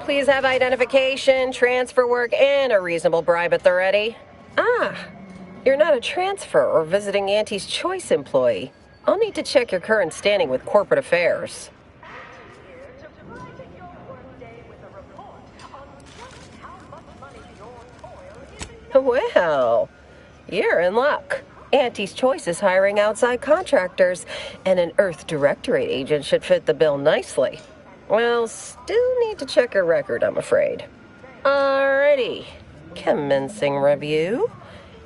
Please have identification, transfer work, and a reasonable bribe at the ready. Ah, you're not a transfer or visiting Auntie's Choice employee. I'll need to check your current standing with corporate affairs. Well, you're in luck. Auntie's Choice is hiring outside contractors, and an Earth Directorate agent should fit the bill nicely. Well, still need to check your record, I'm afraid. Alrighty. Commencing review.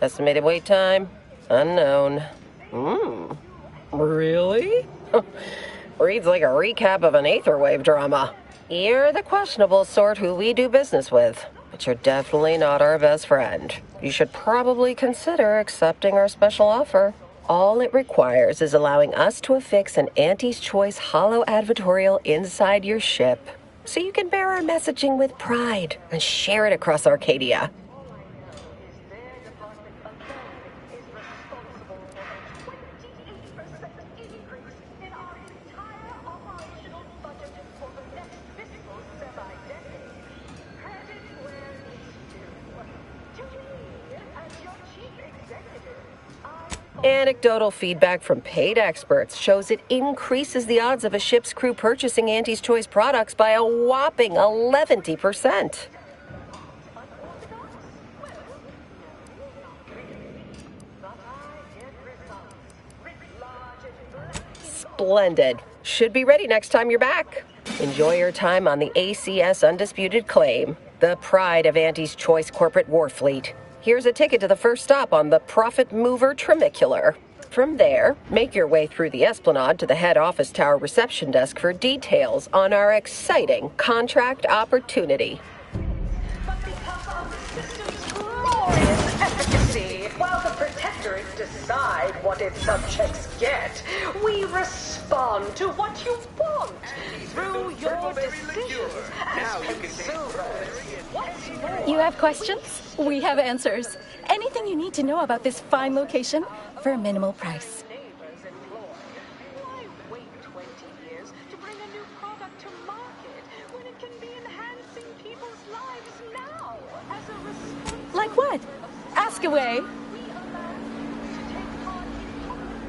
Estimated wait time, unknown. Really? Reads like a recap of an Aetherwave drama. You're the questionable sort who we do business with, but you're definitely not our best friend. You should probably consider accepting our special offer. All it requires is allowing us to affix an Auntie's Choice holo advertorial inside your ship, so you can bear our messaging with pride and share it across Arcadia. Anecdotal feedback from paid experts shows it increases the odds of a ship's crew purchasing Auntie's Choice products by a whopping 11%. Splendid. Should be ready next time you're back. Enjoy your time on the ACS Undisputed Claim, the pride of Auntie's Choice corporate war fleet. Here's a ticket to the first stop on the Profit Mover Trimicular. From there, make your way through the Esplanade to the head office tower reception desk for details on our exciting contract opportunity. Glorious efficacy. While the Protectorate decide what its subjects get, we respond to what you want through your decisions as consumers. What's more? You have questions? We have answers. Anything you need to know about this fine location for a minimal price. Why wait 20 years to bring a new product to market when it can be enhancing people's lives now as a response? Like what? Ask away.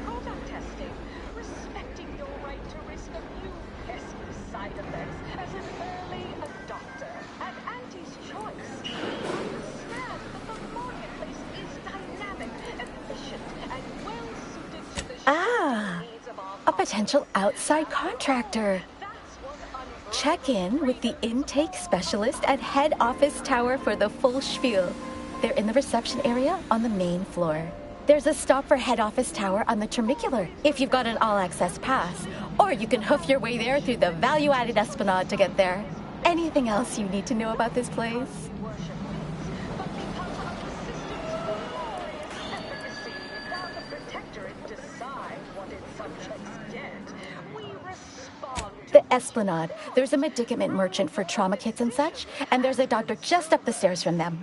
Product testing, respecting your right to risk a few pesky side effects as an early adopter. At Auntie's Choice, understand that the marketplace is dynamic, efficient, and well-suited to the needs of our A potential outside contractor. Check in with the intake specialist at head office tower for the full spiel. They're in the reception area on the main floor. There's a stop for head office tower on the Trimicular if you've got an all-access pass, or you can hoof your way there through the value-added Esplanade to get there. Anything else you need to know about this place? The Esplanade. There's a medicament merchant for trauma kits and such, and there's a doctor just up the stairs from them.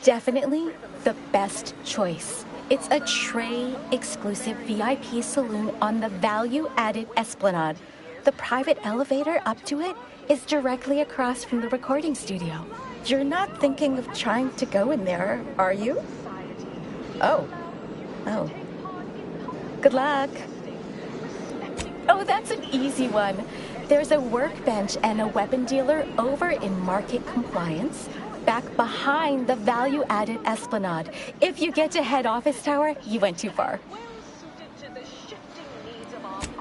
Definitely the best choice. It's a Trey-exclusive VIP saloon on the value-added Esplanade. The private elevator up to it is directly across from the recording studio. You're not thinking of trying to go in there, are you? Oh. Good luck. Oh, that's an easy one. There's a workbench and a weapon dealer over in market compliance. back behind the value-added esplanade. If you get to head office tower, you went too far.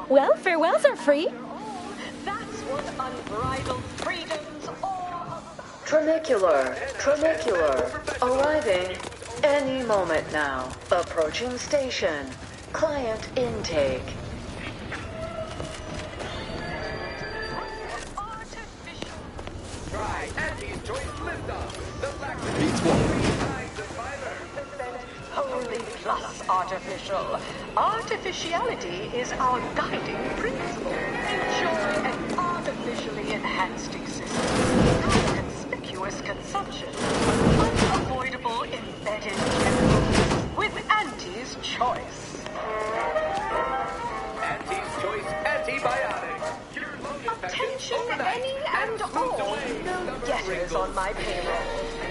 Well, farewells are free. That's what unbridled freedoms are. Trinicular, arriving any moment now. Approaching station. Client intake. Try Anti's Choice Liftoff. The black Wholly plus artificial. Artificiality is our guiding principle. Enjoy an artificially enhanced existence. Through conspicuous consumption. Unavoidable embedded chemicals. With Anti's Choice. Anti's Choice Antibiotics. Attention any and all no getters on my payroll.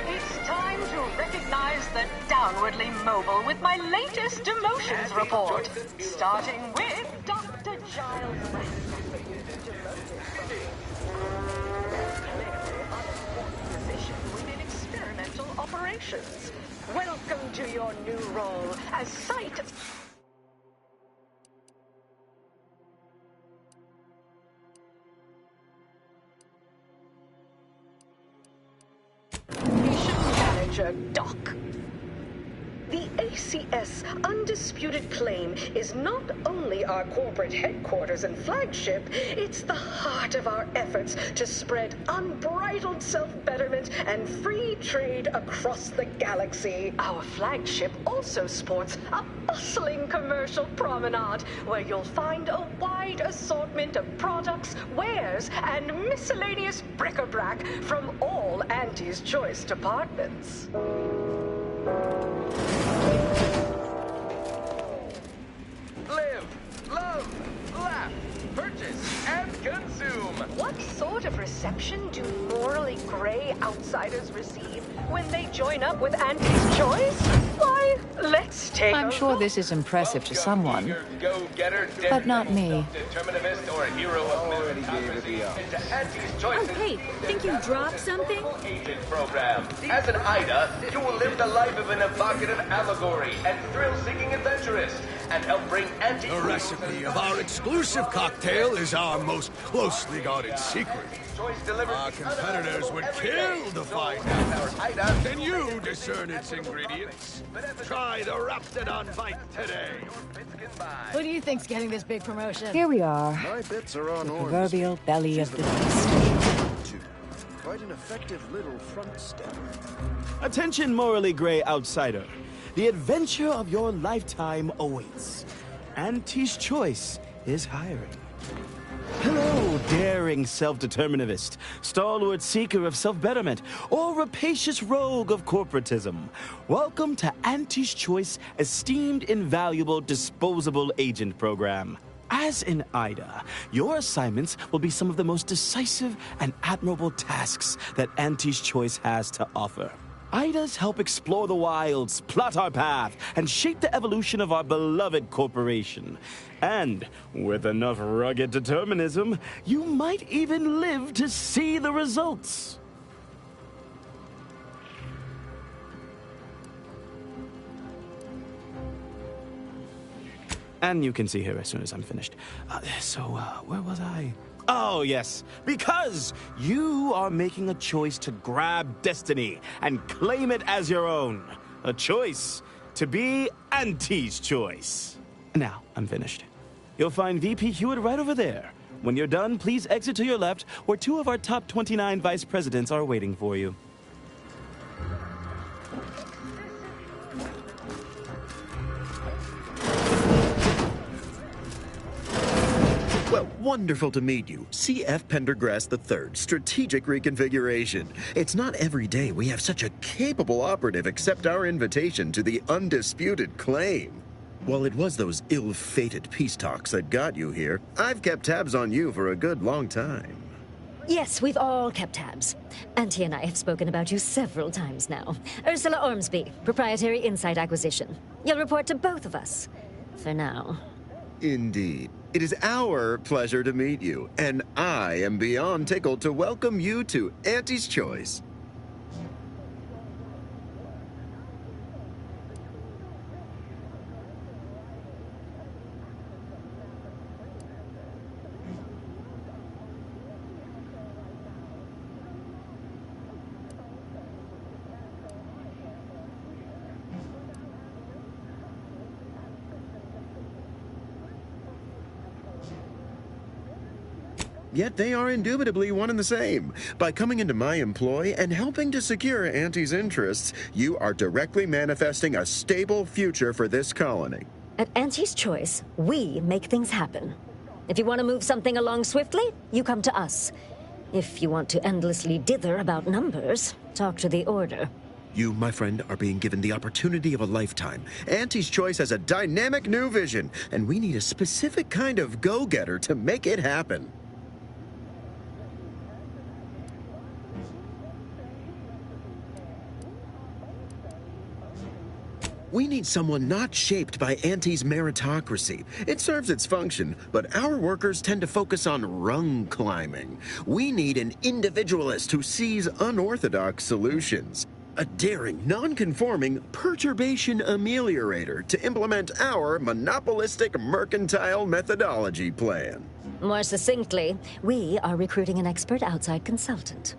It's time to recognize the downwardly mobile with my latest demotions report. Starting with Dr. Giles position within experimental operations. Welcome to your new role as site... Manager Doc. The ACS Undisputed Claim is not only our corporate headquarters and flagship, it's the heart of our efforts to spread unbridled self-betterment and free trade across the galaxy. Our flagship also sports a bustling commercial promenade where you'll find a wide assortment of products, wares, and miscellaneous bric-a-brac from all Anti's Choice departments. Live, love, laugh, purchase, and consume. What sort of reception do morally gray outsiders receive when they join up with Anti's Choice? Why, let's take I'm sure this is impressive to someone, but not me. Determinist or a hero of already gave it the into Anti's Choice. Oh, hey, think you dropped something? Agent program. As an Ida, you will live the life of an evocative allegory and thrill-seeking adventurist, and help bring anti. The recipe of our exclusive cocktail is our most closely guarded secret. Our competitors would kill to find out. Can you discern its ingredients? Try the Raptidon Bite today. Who do you think's getting this big promotion? Here we are. My bits are on The orange. proverbial belly of the beast. Quite an effective little front step. Attention, morally gray outsider. The adventure of your lifetime awaits. Anti's Choice is hiring. Hello, daring self-determinivist, stalwart seeker of self-betterment, or rapacious rogue of corporatism. Welcome to Anti's Choice Esteemed Invaluable Disposable Agent Program. As in Ida, your assignments will be some of the most decisive and admirable tasks that Anti's Choice has to offer. Idas help explore the wilds, plot our path, and shape the evolution of our beloved corporation. And with enough rugged determinism, you might even live to see the results. And you can see her as soon as I'm finished. Where was I? Oh, yes. Because you are making a choice to grab destiny and claim it as your own. A choice to be Anti's Choice. Now, I'm finished. You'll find VP Hewitt right over there. When you're done, please exit to your left, where 2 of our top 29 vice presidents are waiting for you. Well, wonderful to meet you. C.F. Pendergrass III, Strategic Reconfiguration. It's not every day we have such a capable operative accept our invitation to the Undisputed Claim. While it was those ill-fated peace talks that got you here, I've kept tabs on you for a good long time. Yes, we've all kept tabs. Auntie and I have spoken about you several times now. Ursula Ormsby, Proprietary Insight Acquisition. You'll report to both of us. For now. Indeed. It is our pleasure to meet you, and I am beyond tickled to welcome you to Anti's Choice. yet they are indubitably one and the same. By coming into my employ and helping to secure Auntie's interests, you are directly manifesting a stable future for this colony. At Auntie's Choice, we make things happen. If you want to move something along swiftly, you come to us. If you want to endlessly dither about numbers, talk to the Order. You, my friend, are being given the opportunity of a lifetime. Auntie's Choice has a dynamic new vision, and we need a specific kind of go-getter to make it happen. We need someone not shaped by Auntie's meritocracy. It serves its function, but our workers tend to focus on rung climbing. We need an individualist who sees unorthodox solutions. A daring, non-conforming perturbation ameliorator to implement our monopolistic mercantile methodology plan. More succinctly, we are recruiting an expert outside consultant.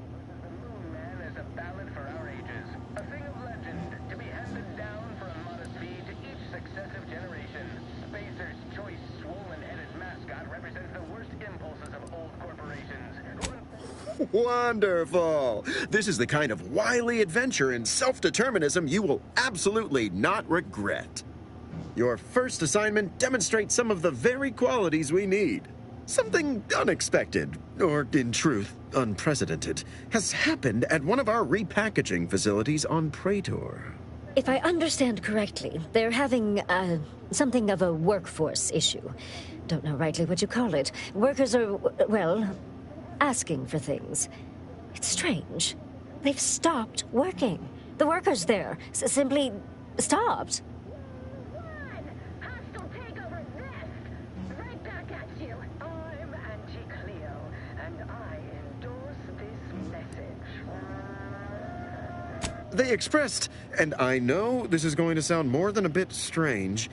Wonderful! This is the kind of wily adventure and self-determinism you will absolutely not regret. Your first assignment demonstrates some of the very qualities we need. Something unexpected, or in truth, unprecedented, has happened at one of our repackaging facilities on Praetor. If I understand correctly, they're having, something of a workforce issue. Don't know rightly what you call it. Workers are, well, asking for things. It's strange. They've stopped working. The workers there simply stopped. They expressed, and I know this is going to sound more than a bit strange,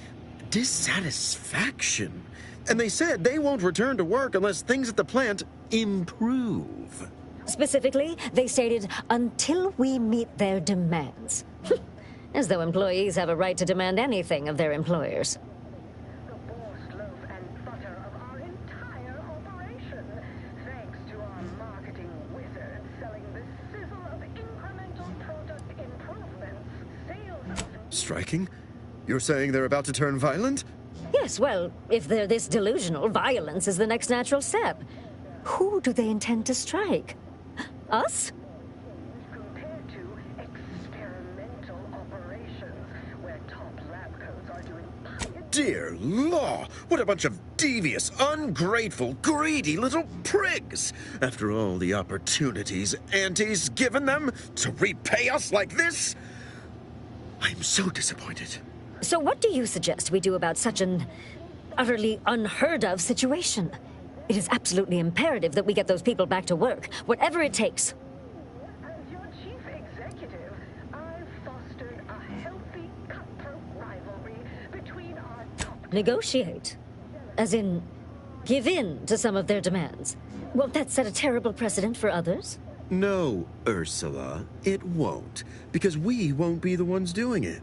dissatisfaction. And they said they won't return to work unless things at the plant improve. Specifically, they stated, until we meet their demands. As though employees have a right to demand anything of their employers. Striking? You're saying they're about to turn violent? Yes, well, if they're this delusional, violence is the next natural step. Who do they intend to strike? Us? Dear law, what a bunch of devious, ungrateful, greedy little prigs! After all the opportunities Auntie's given them to repay us like this, I'm so disappointed. So what do you suggest we do about such an utterly unheard of situation? It is absolutely imperative that we get those people back to work, whatever it takes. As your chief executive, I've fostered a healthy cutthroat rivalry between our top... Negotiate. As in, give in to some of their demands. Won't that set a terrible precedent for others? No, Ursula, it won't, because we won't be the ones doing it.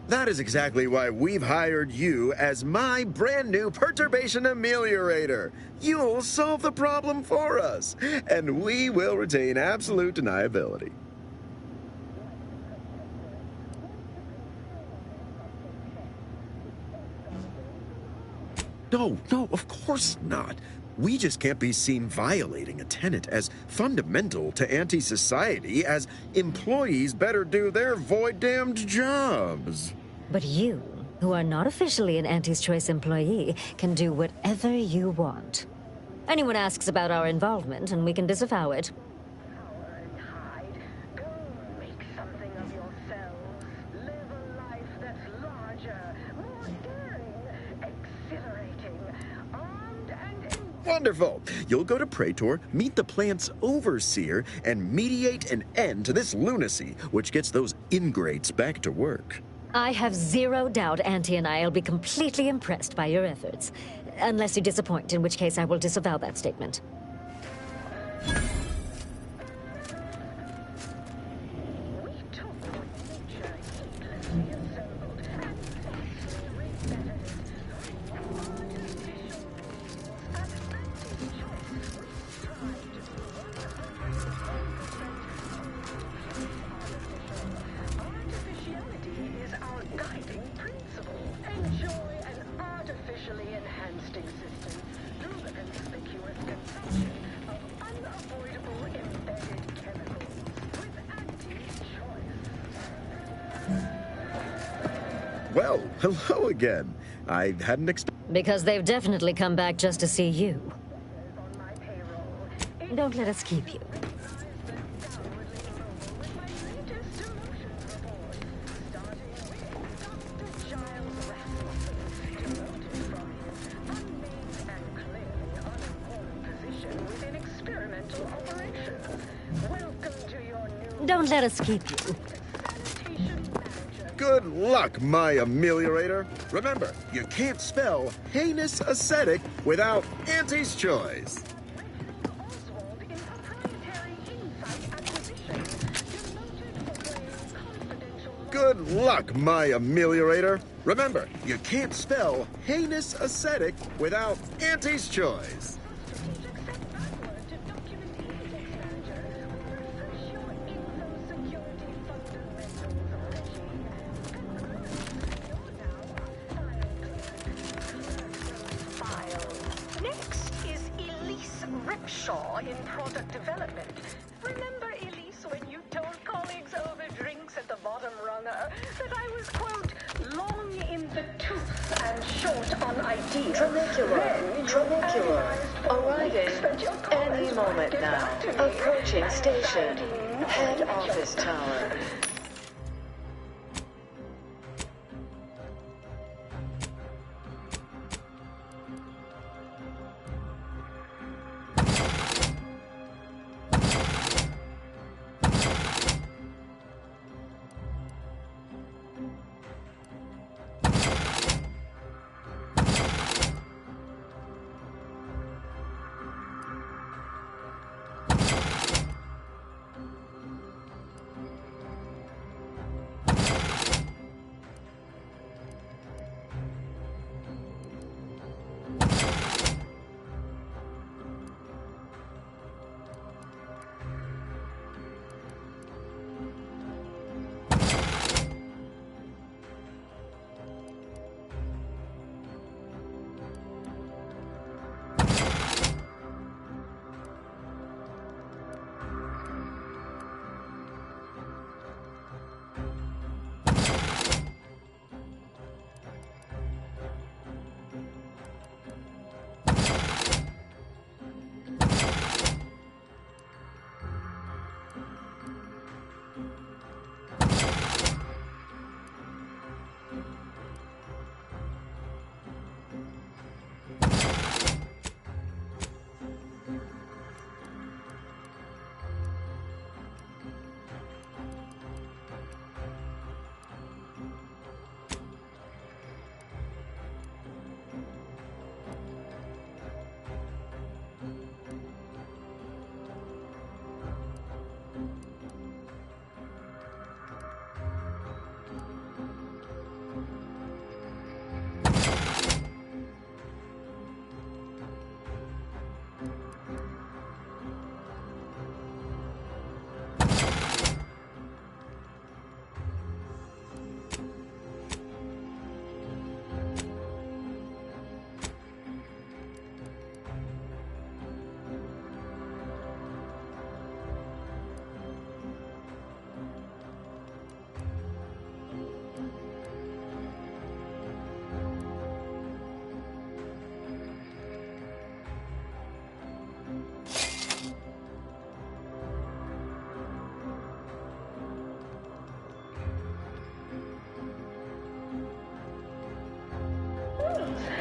That is exactly why we've hired you as my brand new perturbation ameliorator. You'll solve the problem for us, and we will retain absolute deniability. No, of course not. We just can't be seen violating a tenet as fundamental to anti-society as employees better do their void-damned jobs. But you, who are not officially an Auntie's Choice employee, can do whatever you want. Anyone asks about our involvement, and we can disavow it. Wonderful! You'll go to Praetor, meet the plant's overseer, and mediate an end to this lunacy, which gets those ingrates back to work. I have zero doubt Auntie and I will be completely impressed by your efforts. Unless you disappoint, in which case I will disavow that statement. guiding principle. Enjoy an artificially enhanced existence through the conspicuous consumption of unavoidable embedded chemicals with Auntie's choice. Well, hello again. I hadn't expected... Because they've definitely come back just to see you. Don't let us keep you. Don't let us keep you. Good luck, my ameliorator. Remember, you can't spell heinous ascetic without Auntie's choice. Good luck, my ameliorator. Remember, you can't spell heinous ascetic without Auntie's choice. Next is Elise Ripshaw in product development. Remember, Elise, when you told colleagues over drinks at the bottom runner that I was, quote, long in the tooth and short on ideas? Trunicular. Arriving any moment now. Approaching station. Head office tower.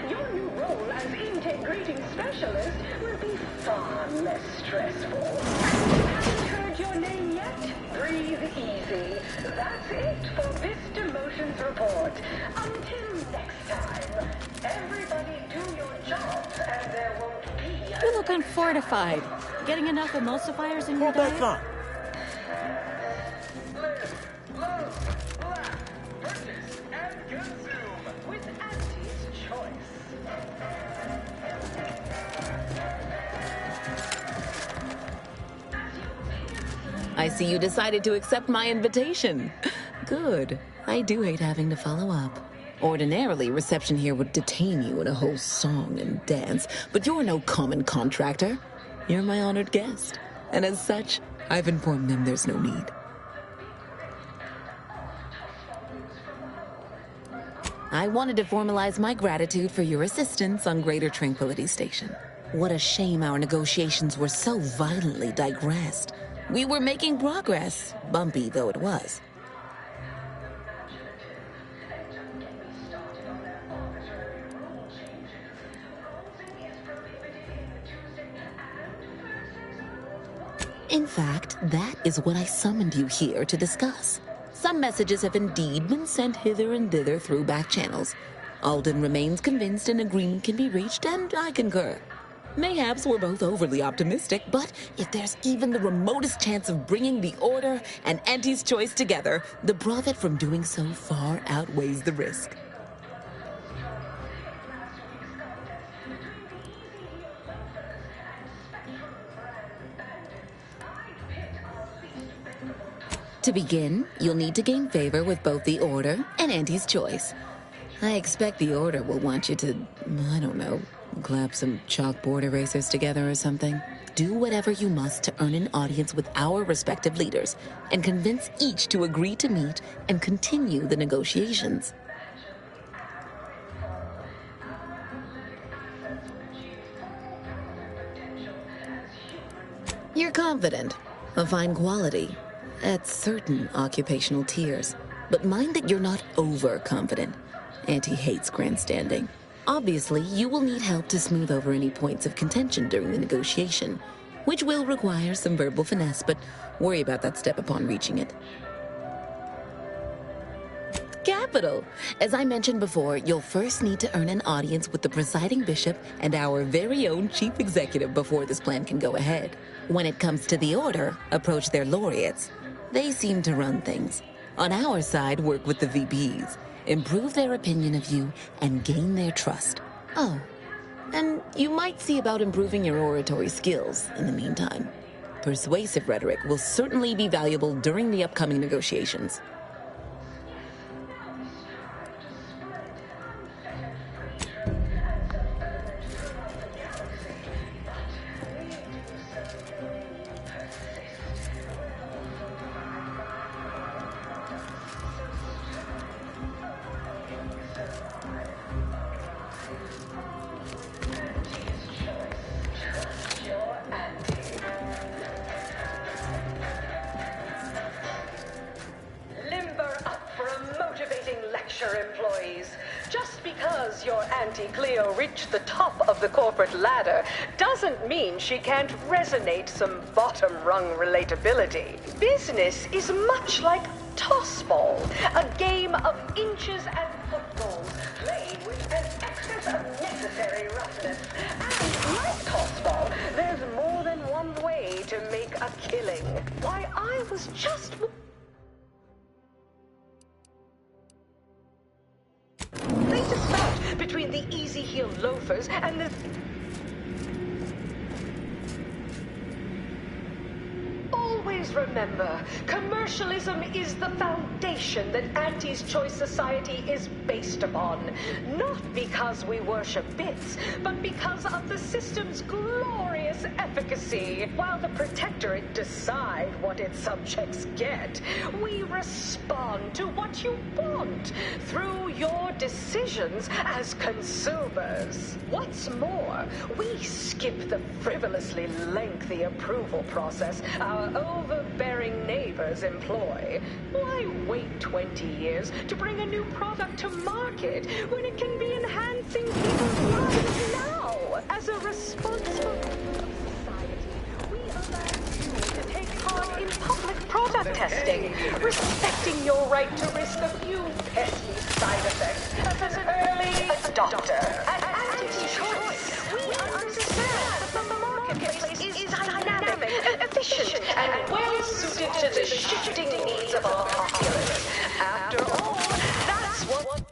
Your new role as integrating specialist will be far less stressful. Haven't heard your name yet? Breathe easy. That's it for this demotions report. Until next time, everybody do your jobs and there won't be a... You look unfortified. Getting enough emulsifiers in your diet? Back up. I see you decided to accept my invitation. Good. I do hate having to follow up. Ordinarily, reception here would detain you in a whole song and dance, but you're no common contractor. You're my honored guest, and as such, I've informed them there's no need. I wanted to formalize my gratitude for your assistance on Greater Tranquility Station. What a shame our negotiations were so violently digressed. We were making progress, bumpy though it was. In fact, that is what I summoned you here to discuss. Some messages have indeed been sent hither and thither through back channels. Alden remains convinced an agreement can be reached, and I concur. Mayhaps we're both overly optimistic, but if there's even the remotest chance of bringing the Order and Auntie's Choice together, the profit from doing so far outweighs the risk. To begin, you'll need to gain favor with both the Order and Auntie's Choice. I expect the Order will want you to, I don't know, clap some chalkboard erasers together or something. Do whatever you must to earn an audience with our respective leaders and convince each to agree to meet and continue the negotiations. You're confident, of fine quality, at certain occupational tiers. But mind that you're not overconfident. Auntie hates grandstanding. Obviously, you will need help to smooth over any points of contention during the negotiation, which will require some verbal finesse, but worry about that step upon reaching it. Capital! As I mentioned before, you'll first need to earn an audience with the presiding bishop and our very own chief executive before this plan can go ahead. When it comes to the Order, approach their laureates. They seem to run things. On our side, work with the VPs, improve their opinion of you, and gain their trust. Oh, and you might see about improving your oratory skills in the meantime. Persuasive rhetoric will certainly be valuable during the upcoming negotiations. Employees. Just because your Auntie Cleo reached the top of the corporate ladder doesn't mean she can't resonate some bottom-rung relatability. Business is much like tossball, a game of inches and footballs played with an excess of necessary roughness. And like tossball, there's more than one way to make a killing. Why, I was just... They decide between the easy-heeled loafers and the... Always remember, commercialism is the foundation that Auntie's Choice Society is based upon. Not because we worship bits, but because of the system's glorious efficacy. While the Protectorate decide what its subjects get, we respond to what you want through your decisions as consumers. What's more, we skip the frivolously lengthy approval process our overbearing neighbors employ. Why wait 20 years to bring a new product to market when it can be enhancing people's lives now? As a responsible society, we allow you to take part in public product testing, respecting your right to risk a few pesky side effects as an early adopter. At Auntie's Choice, we understand that the marketplace is dynamic, efficient, and well-suited to the shifting needs of our populace. After all, that's what...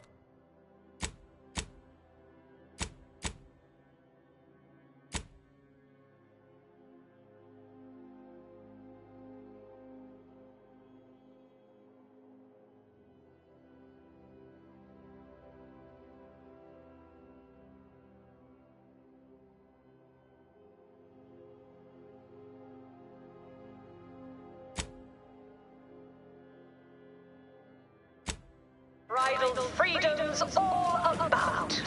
unbridled freedom's all about.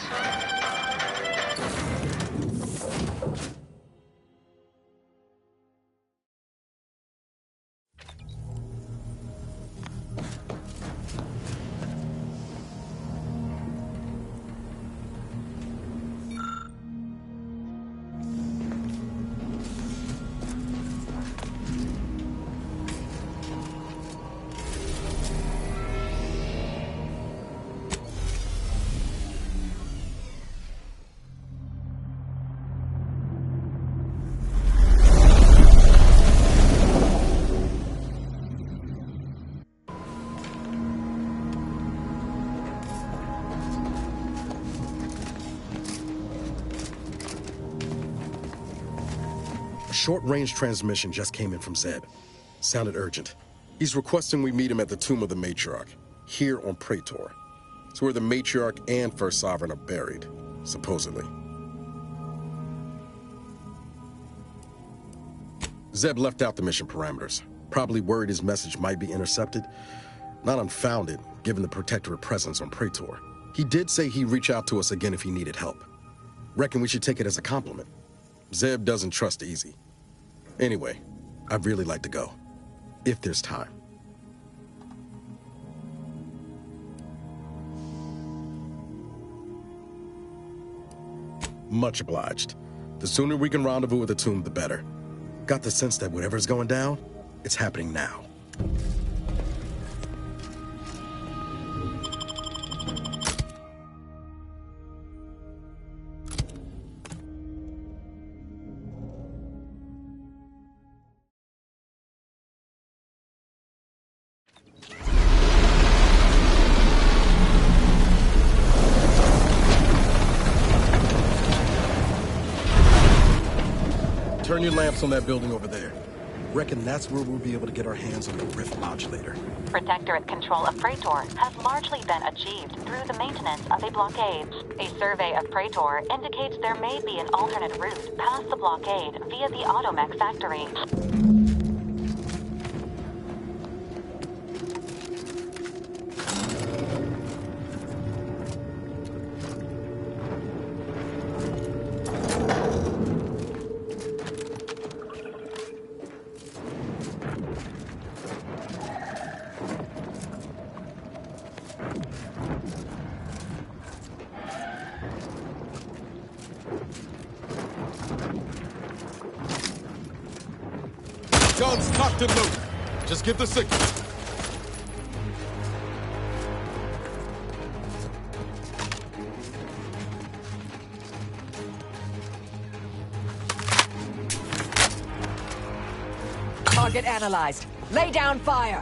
A short-range transmission just came in from Zeb. Sounded urgent. He's requesting we meet him at the tomb of the Matriarch, here on Praetor. It's where the Matriarch and First Sovereign are buried, supposedly. Zeb left out the mission parameters, probably worried his message might be intercepted. Not unfounded, given the Protectorate presence on Praetor. He did say he'd reach out to us again if he needed help. Reckon we should take it as a compliment. Zeb doesn't trust easy. Anyway, I'd really like to go, if there's time. Much obliged. The sooner we can rendezvous at the tomb, the better. Got the sense that whatever's going down, it's happening now. Turn your lamps on that building over there. Reckon that's where we'll be able to get our hands on the Rift Modulator. Protectorate control of Praetor has largely been achieved through the maintenance of a blockade. A survey of Praetor indicates there may be an alternate route past the blockade via the Automech factory. Guns cocked and loaded. Just give the signal. Target analyzed. Lay down fire.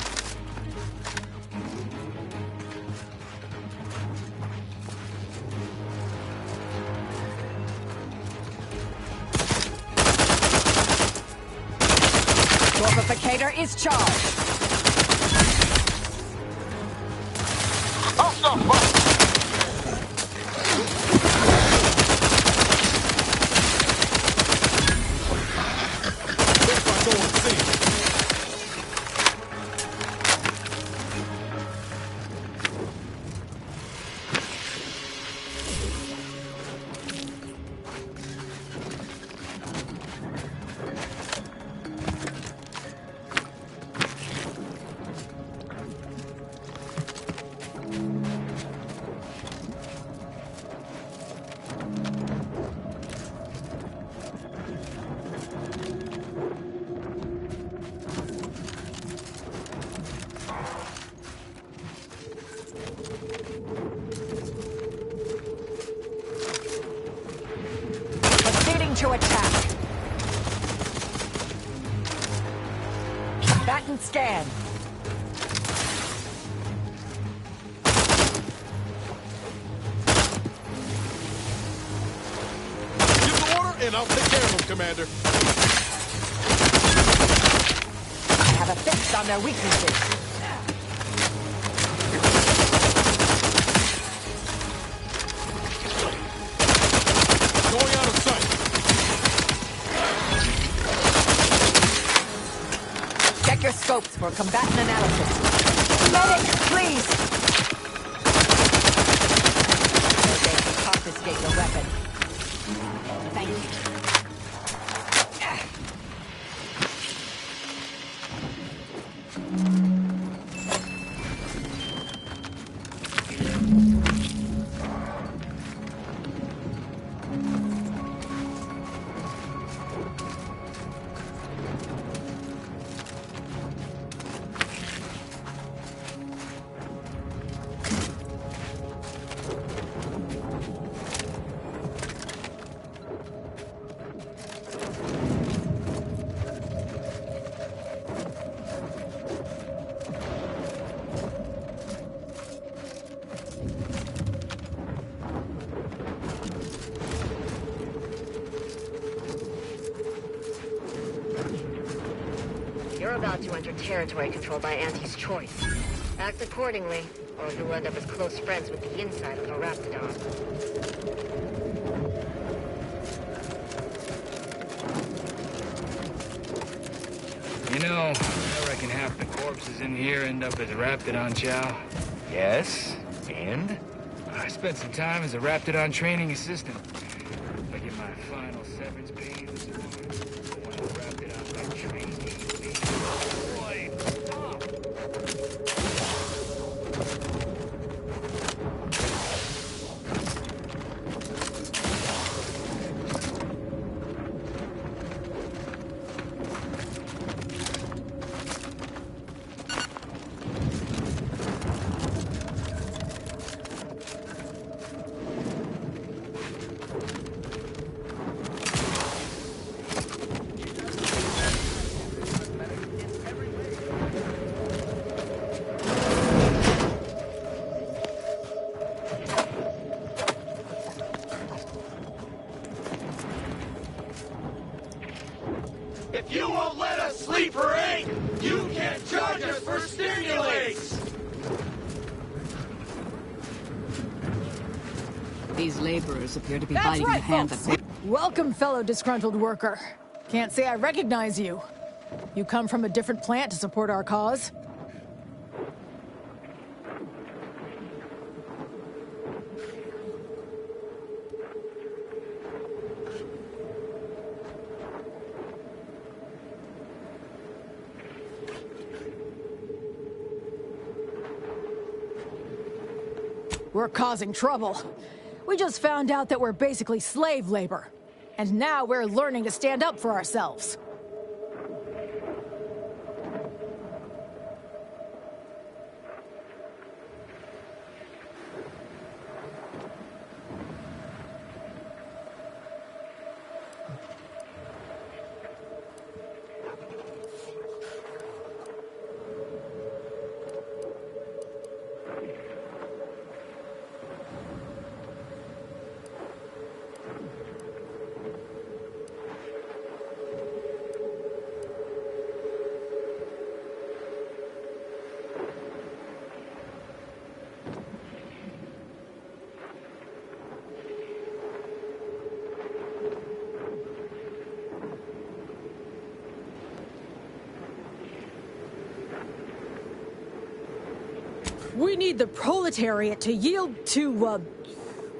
Morphificator is charged. To attack. Batten scan. Give the order and I'll take care of them, Commander. I have a fix on their weaknesses. Going out of sight. Check your scopes for combatant analysis. Medic, please! about to enter territory controlled by Auntie's Choice. Act accordingly, or you'll end up as close friends with the inside of a Raptidon. You know, I reckon half the corpses in here end up as Raptidon chow. Yes, and? I spent some time as a Raptidon training assistant. I get my final severance pay this morning. One of the Raptidons that trained me to be destroyed. If you won't let us sleep or eat, you can't charge us for stimulates! These laborers appear to be That's biting right, the hand folks. that... Welcome, fellow disgruntled worker. Can't say I recognize you. You come from a different plant to support our cause? We're causing trouble. We just found out that we're basically slave labor. And now we're learning to stand up for ourselves. We need the proletariat to yield to,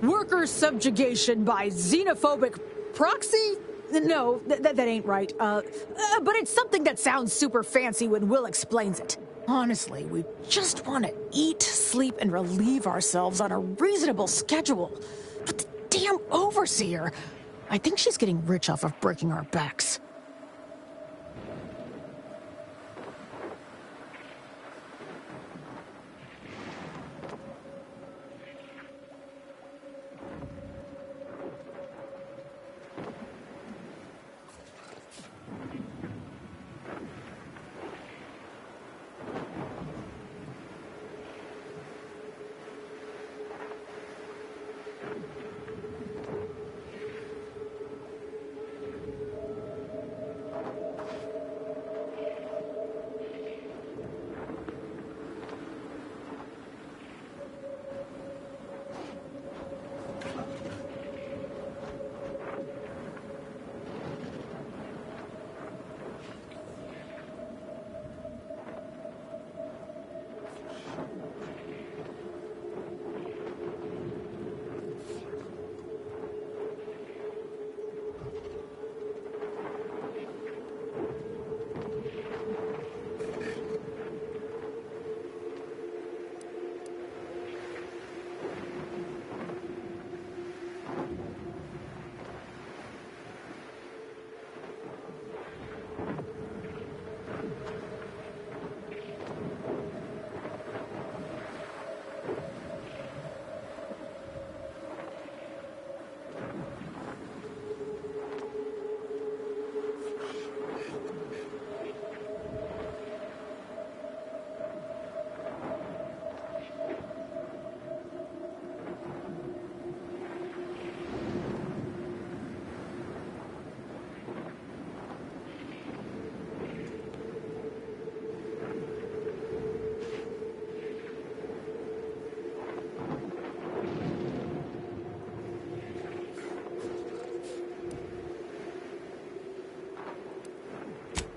worker subjugation by xenophobic proxy? No, that ain't right. But it's something that sounds super fancy when Will explains it. Honestly, we just want to eat, sleep, and relieve ourselves on a reasonable schedule. But the damn overseer, I think she's getting rich off of breaking our backs.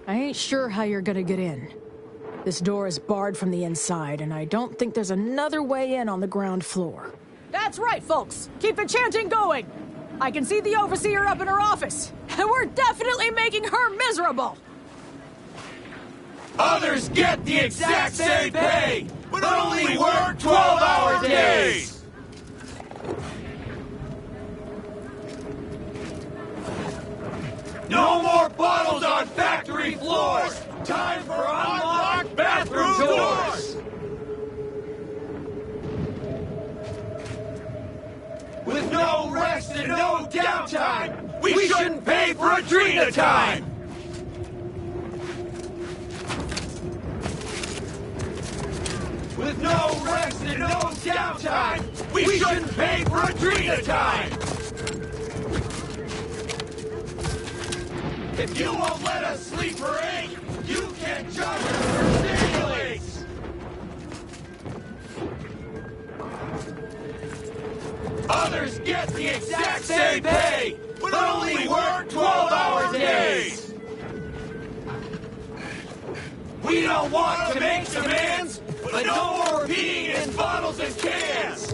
I ain't sure how you're gonna get in. This door is barred from the inside, and I don't think there's another way in on the ground floor. That's right, folks! Keep the chanting going! I can see the Overseer up in her office, and we're definitely making her miserable! Others get the exact same pay, but only work 12-hour days! No more bottles on factory floors! Time for unlocked bathroom doors! With no rest and no downtime, we shouldn't pay for Adrena time! With no rest and no downtime, we shouldn't pay for Adrena time! If you won't let us sleep for 8, you can judge us for stimulates! Others get the exact same pay, but only work 12-hour days! We don't want to make demands, but no more peeing in bottles and cans!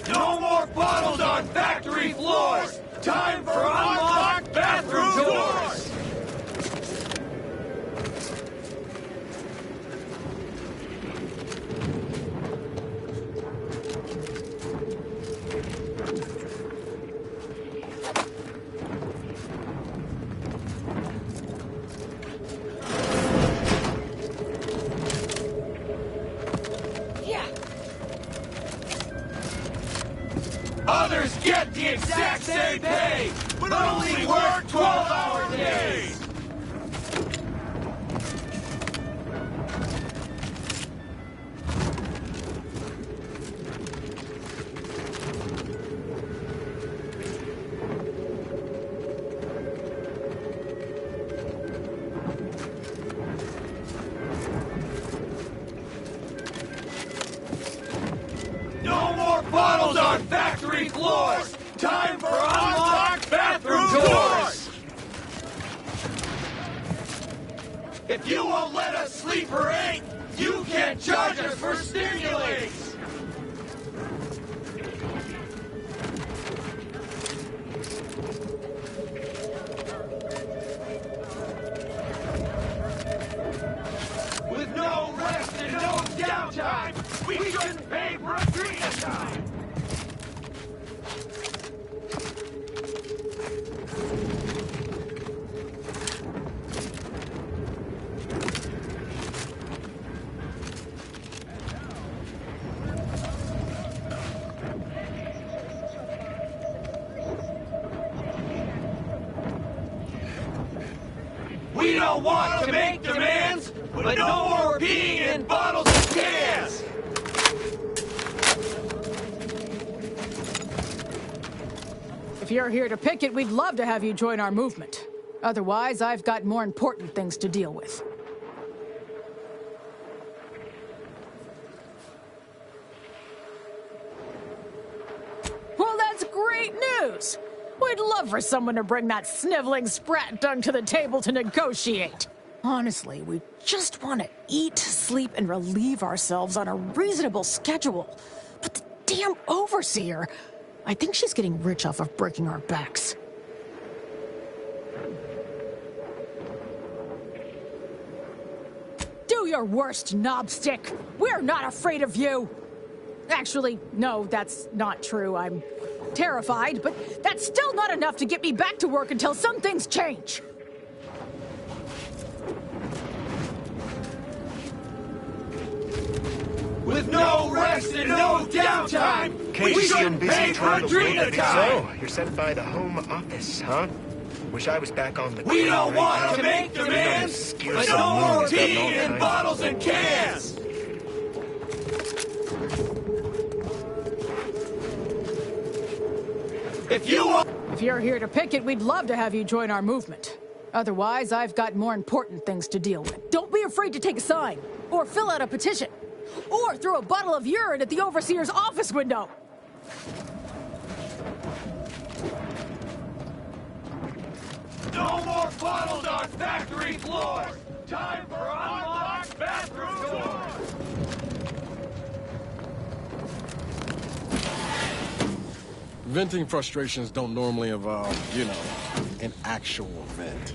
No more bottles on factory floors! Time for unlocked bathroom doors! Others get the exact same pay, but only work 12-hour days! No more bottles on factory floors! Time for unlocked bathroom doors! If you won't let us sleep for 8, you can't charge us for stimulates! With no rest and no downtime, we shouldn't pay for Adrena time! We don't want to make demands, but no more peeing in bottles and cans! If you're here to picket, we'd love to have you join our movement. Otherwise, I've got more important things to deal with. Well, that's great news! We'd love for someone to bring that sniveling sprat dung to the table to negotiate. Honestly, we just want to eat, sleep, and relieve ourselves on a reasonable schedule. But the damn Overseer, I think she's getting rich off of breaking our backs. Do your worst, knobstick. We're not afraid of you. Actually, no, that's not true. I'm terrified, but that's still not enough to get me back to work until some things change. With no rest and no downtime, we shouldn't pay for Adrena time! So, you're sent by the Home Office, huh? Wish I was back on the We grid don't right want now. to make demands, Excuse but some no more moons, got no peeing in time. bottles and cans! If you're here to picket, we'd love to have you join our movement. Otherwise, I've got more important things to deal with. Don't be afraid to take a sign, or fill out a petition, or throw a bottle of urine at the Overseer's office window. No more bottles on factory floor! Time for unlocked bathroom doors! Venting frustrations don't normally involve, you know, an actual vent.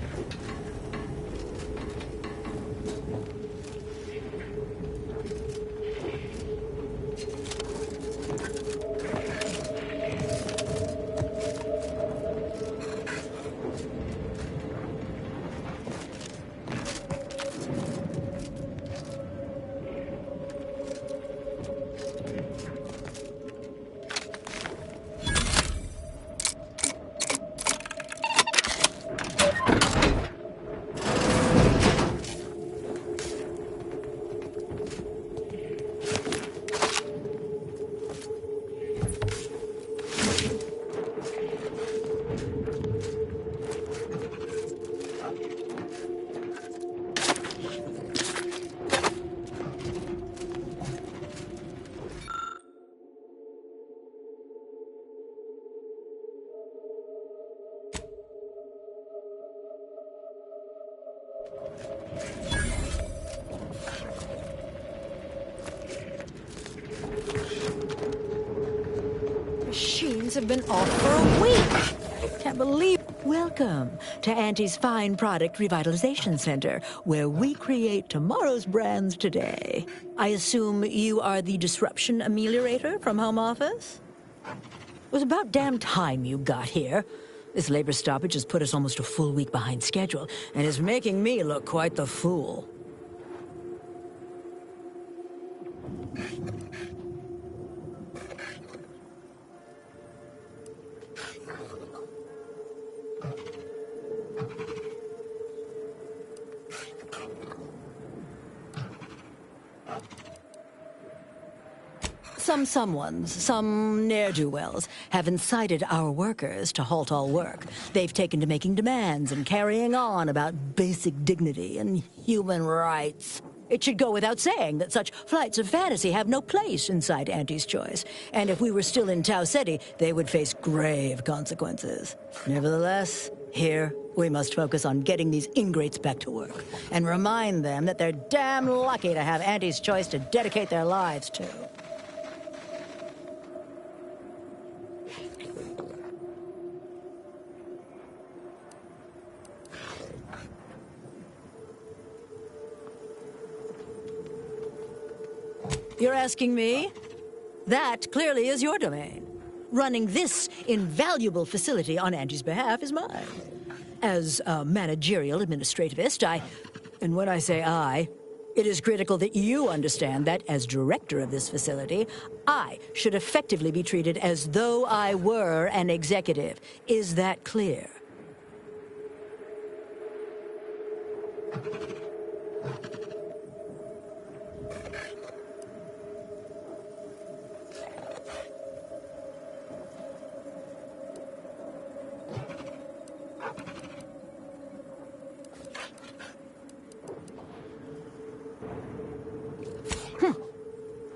Machines have been off for a week. Can't believe. Welcome to Auntie's Fine Product Revitalization Center, where we create tomorrow's brands today. I assume you are the disruption ameliorator from home office? It was about damn time you got here. This labor stoppage has put us almost a full week behind schedule and is making me look quite the fool. Some ne'er-do-wells have incited our workers to halt all work. They've taken to making demands and carrying on about basic dignity and human rights. It should go without saying that such flights of fantasy have no place inside Auntie's Choice. And if we were still in Tau Ceti, they would face grave consequences. Nevertheless, here we must focus on getting these ingrates back to work and remind them that they're damn lucky to have Auntie's Choice to dedicate their lives to. You're asking me? That clearly is your domain. Running this invaluable facility on Auntie's behalf is mine. As a managerial administrativist, and when I say I, it is critical that you understand that as director of this facility, I should effectively be treated as though I were an executive. Is that clear?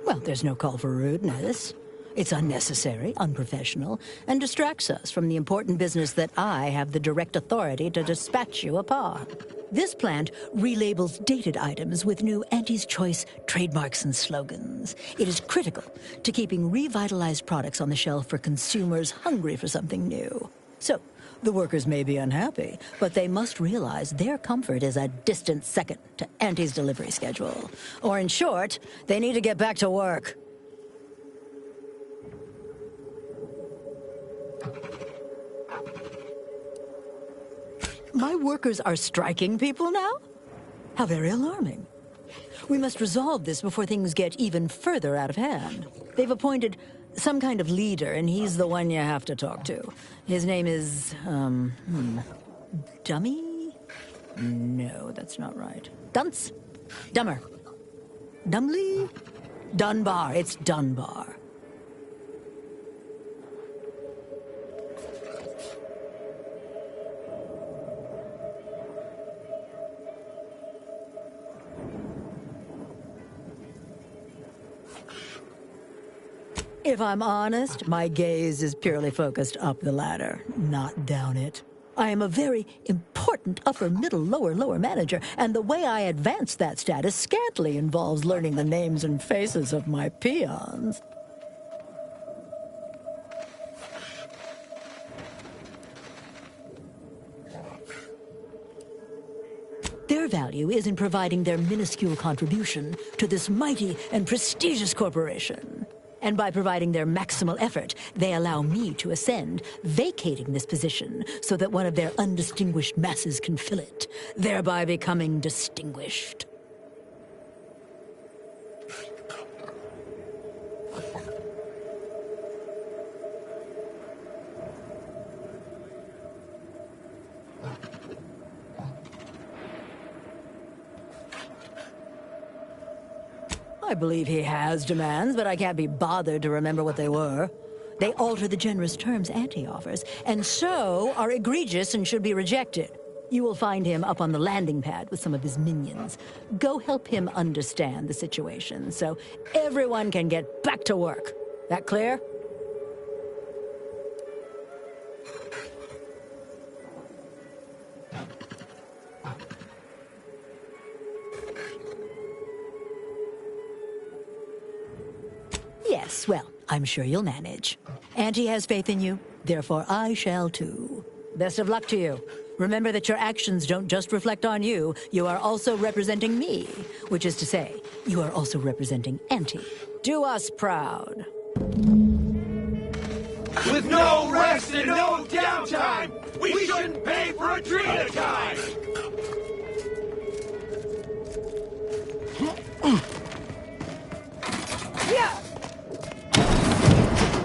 Well, there's no call for rudeness. It's unnecessary, unprofessional, and distracts us from the important business that I have the direct authority to dispatch you upon. This plant relabels dated items with new Auntie's Choice trademarks and slogans. It is critical to keeping revitalized products on the shelf for consumers hungry for something new. So, the workers may be unhappy, but they must realize their comfort is a distant second to Auntie's delivery schedule. Or in short, they need to get back to work. My workers are striking people now? How very alarming. We must resolve this before things get even further out of hand. They've appointed some kind of leader, and he's the one you have to talk to. His name is, Dummy? No, that's not right. Dunce? Dummer. Dumbly? Dunbar. It's Dunbar. If I'm honest, my gaze is purely focused up the ladder, not down it. I am a very important upper, middle, lower manager, and the way I advance that status scantily involves learning the names and faces of my peons. Their value is in providing their minuscule contribution to this mighty and prestigious corporation. And by providing their maximal effort, they allow me to ascend, vacating this position so that one of their undistinguished masses can fill it, thereby becoming distinguished. I believe he has demands, but I can't be bothered to remember what they were. They alter the generous terms Ante offers, and so are egregious and should be rejected. You will find him up on the landing pad with some of his minions. Go help him understand the situation so everyone can get back to work. That clear? Yes, well, I'm sure you'll manage. Ante has faith in you, therefore I shall too. Best of luck to you. Remember that your actions don't just reflect on you, you are also representing me. Which is to say, you are also representing Ante. Do us proud. With no rest and no downtime, we shouldn't pay for Adrena time! Yeah!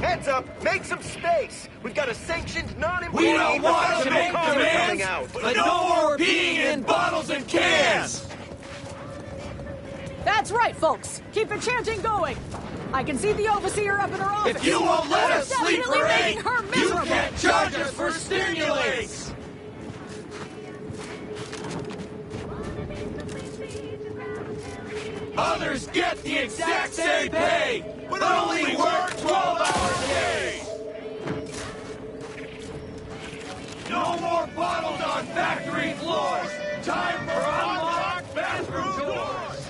Heads up! Make some space! We've got a sanctioned, non-employee We don't want to make coming demands, out. but no more peeing in bottles and cans! That's right, folks. Keep the chanting going. I can see the overseer up in her office. If you won't let us sleep for making 8, her you miserable. can't charge us for stimulates! Others get the exact same pay, but only work 12-hour days! No more bottles on factory floors! Time for unlocked bathroom doors!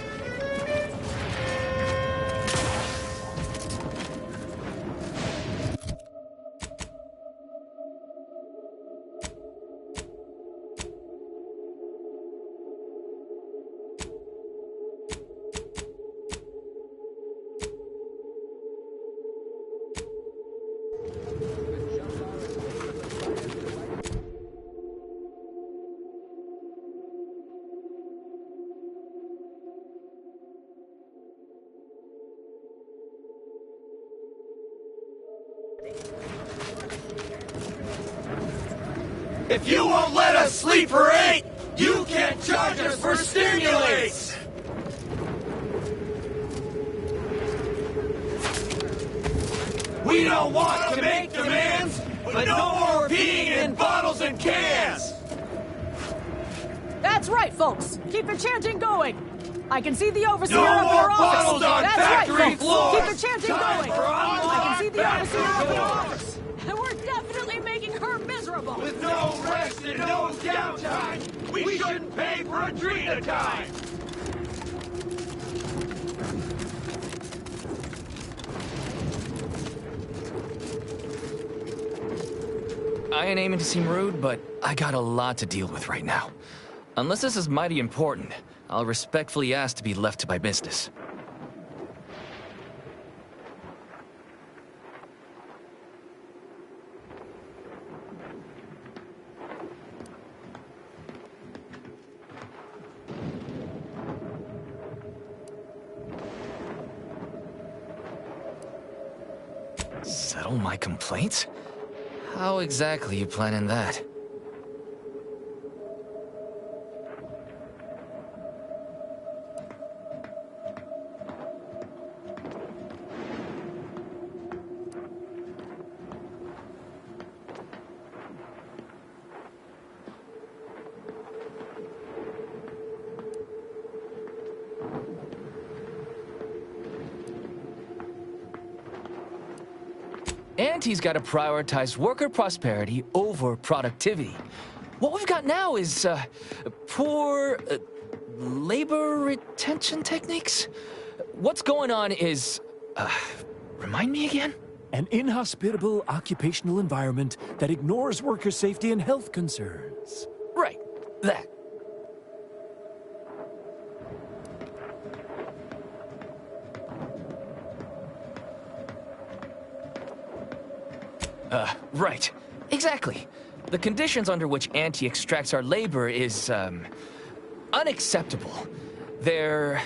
If you won't let us sleep for 8, you can't charge us for stimulates! We don't want to make demands, but no more peeing in bottles and cans! That's right, folks. Keep the chanting going. I can see the overseer No up in more her office. bottles on That's factory right, folks. floors. Keep the chanting Time going. for I can see the unlocked overseer up in her bathroom office. And we're definitely making her miserable. With no rest and no downtime, we shouldn't pay for Adrena time! I ain't aiming to seem rude, but I got a lot to deal with right now. Unless this is mighty important, I'll respectfully ask to be left to my business. Settle my complaints? How exactly you planning that? Auntie's got to prioritize worker prosperity over productivity. What we've got now is poor labor retention techniques. What's going on is, remind me again? An inhospitable occupational environment that ignores worker safety and health concerns. Right, that. Right. Exactly. The conditions under which Auntie extracts our labor is, unacceptable. They're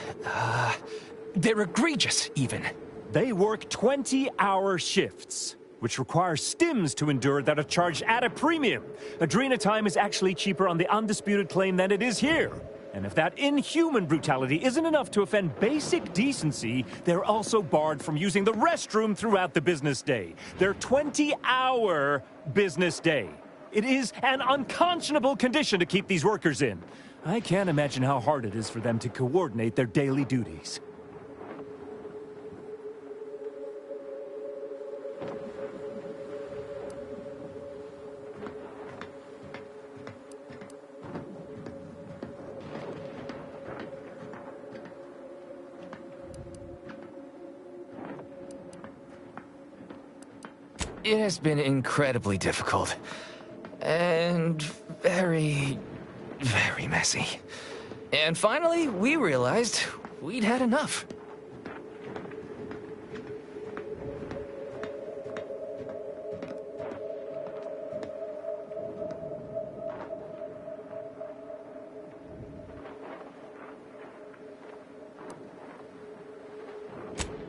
egregious, even. They work 20-hour shifts, which require stims to endure that are charged at a premium. Adrena time is actually cheaper on the undisputed claim than it is here. And if that inhuman brutality isn't enough to offend basic decency, they're also barred from using the restroom throughout the business day. Their 20-hour business day. It is an unconscionable condition to keep these workers in. I can't imagine how hard it is for them to coordinate their daily duties. It has been incredibly difficult. And very, very messy. And finally, we realized we'd had enough.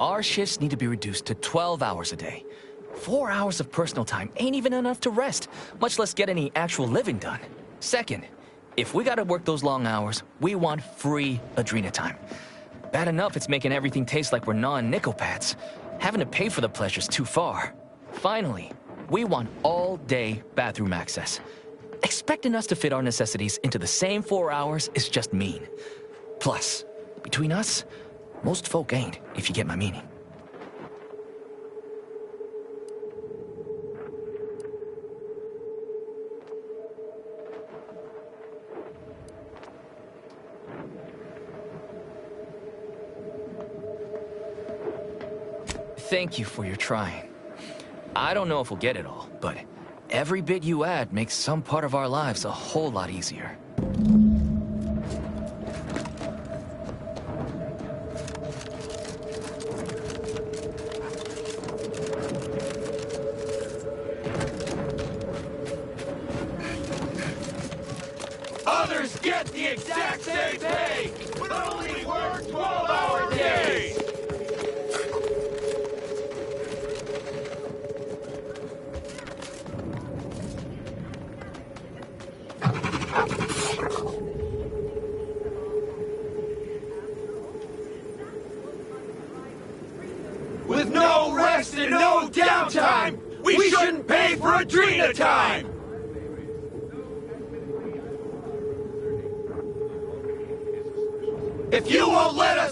Our shifts need to be reduced to 12 hours a day. 4 hours of personal time ain't even enough to rest, much less get any actual living done. Second, if we gotta work those long hours, we want free Adrena time. Bad enough it's making everything taste like we're gnawing Nicopads. Having to pay for the pleasure's too far. Finally, we want all-day bathroom access. Expecting us to fit our necessities into the same 4 hours is just mean. Plus, between us, most folk ain't, if you get my meaning. Thank you for your trying. I don't know if we'll get it all, but every bit you add makes some part of our lives a whole lot easier. Others get the exact same pay, but only work 12-hour days! With no rest and no downtime, we shouldn't pay for Adrena time! If you won't let us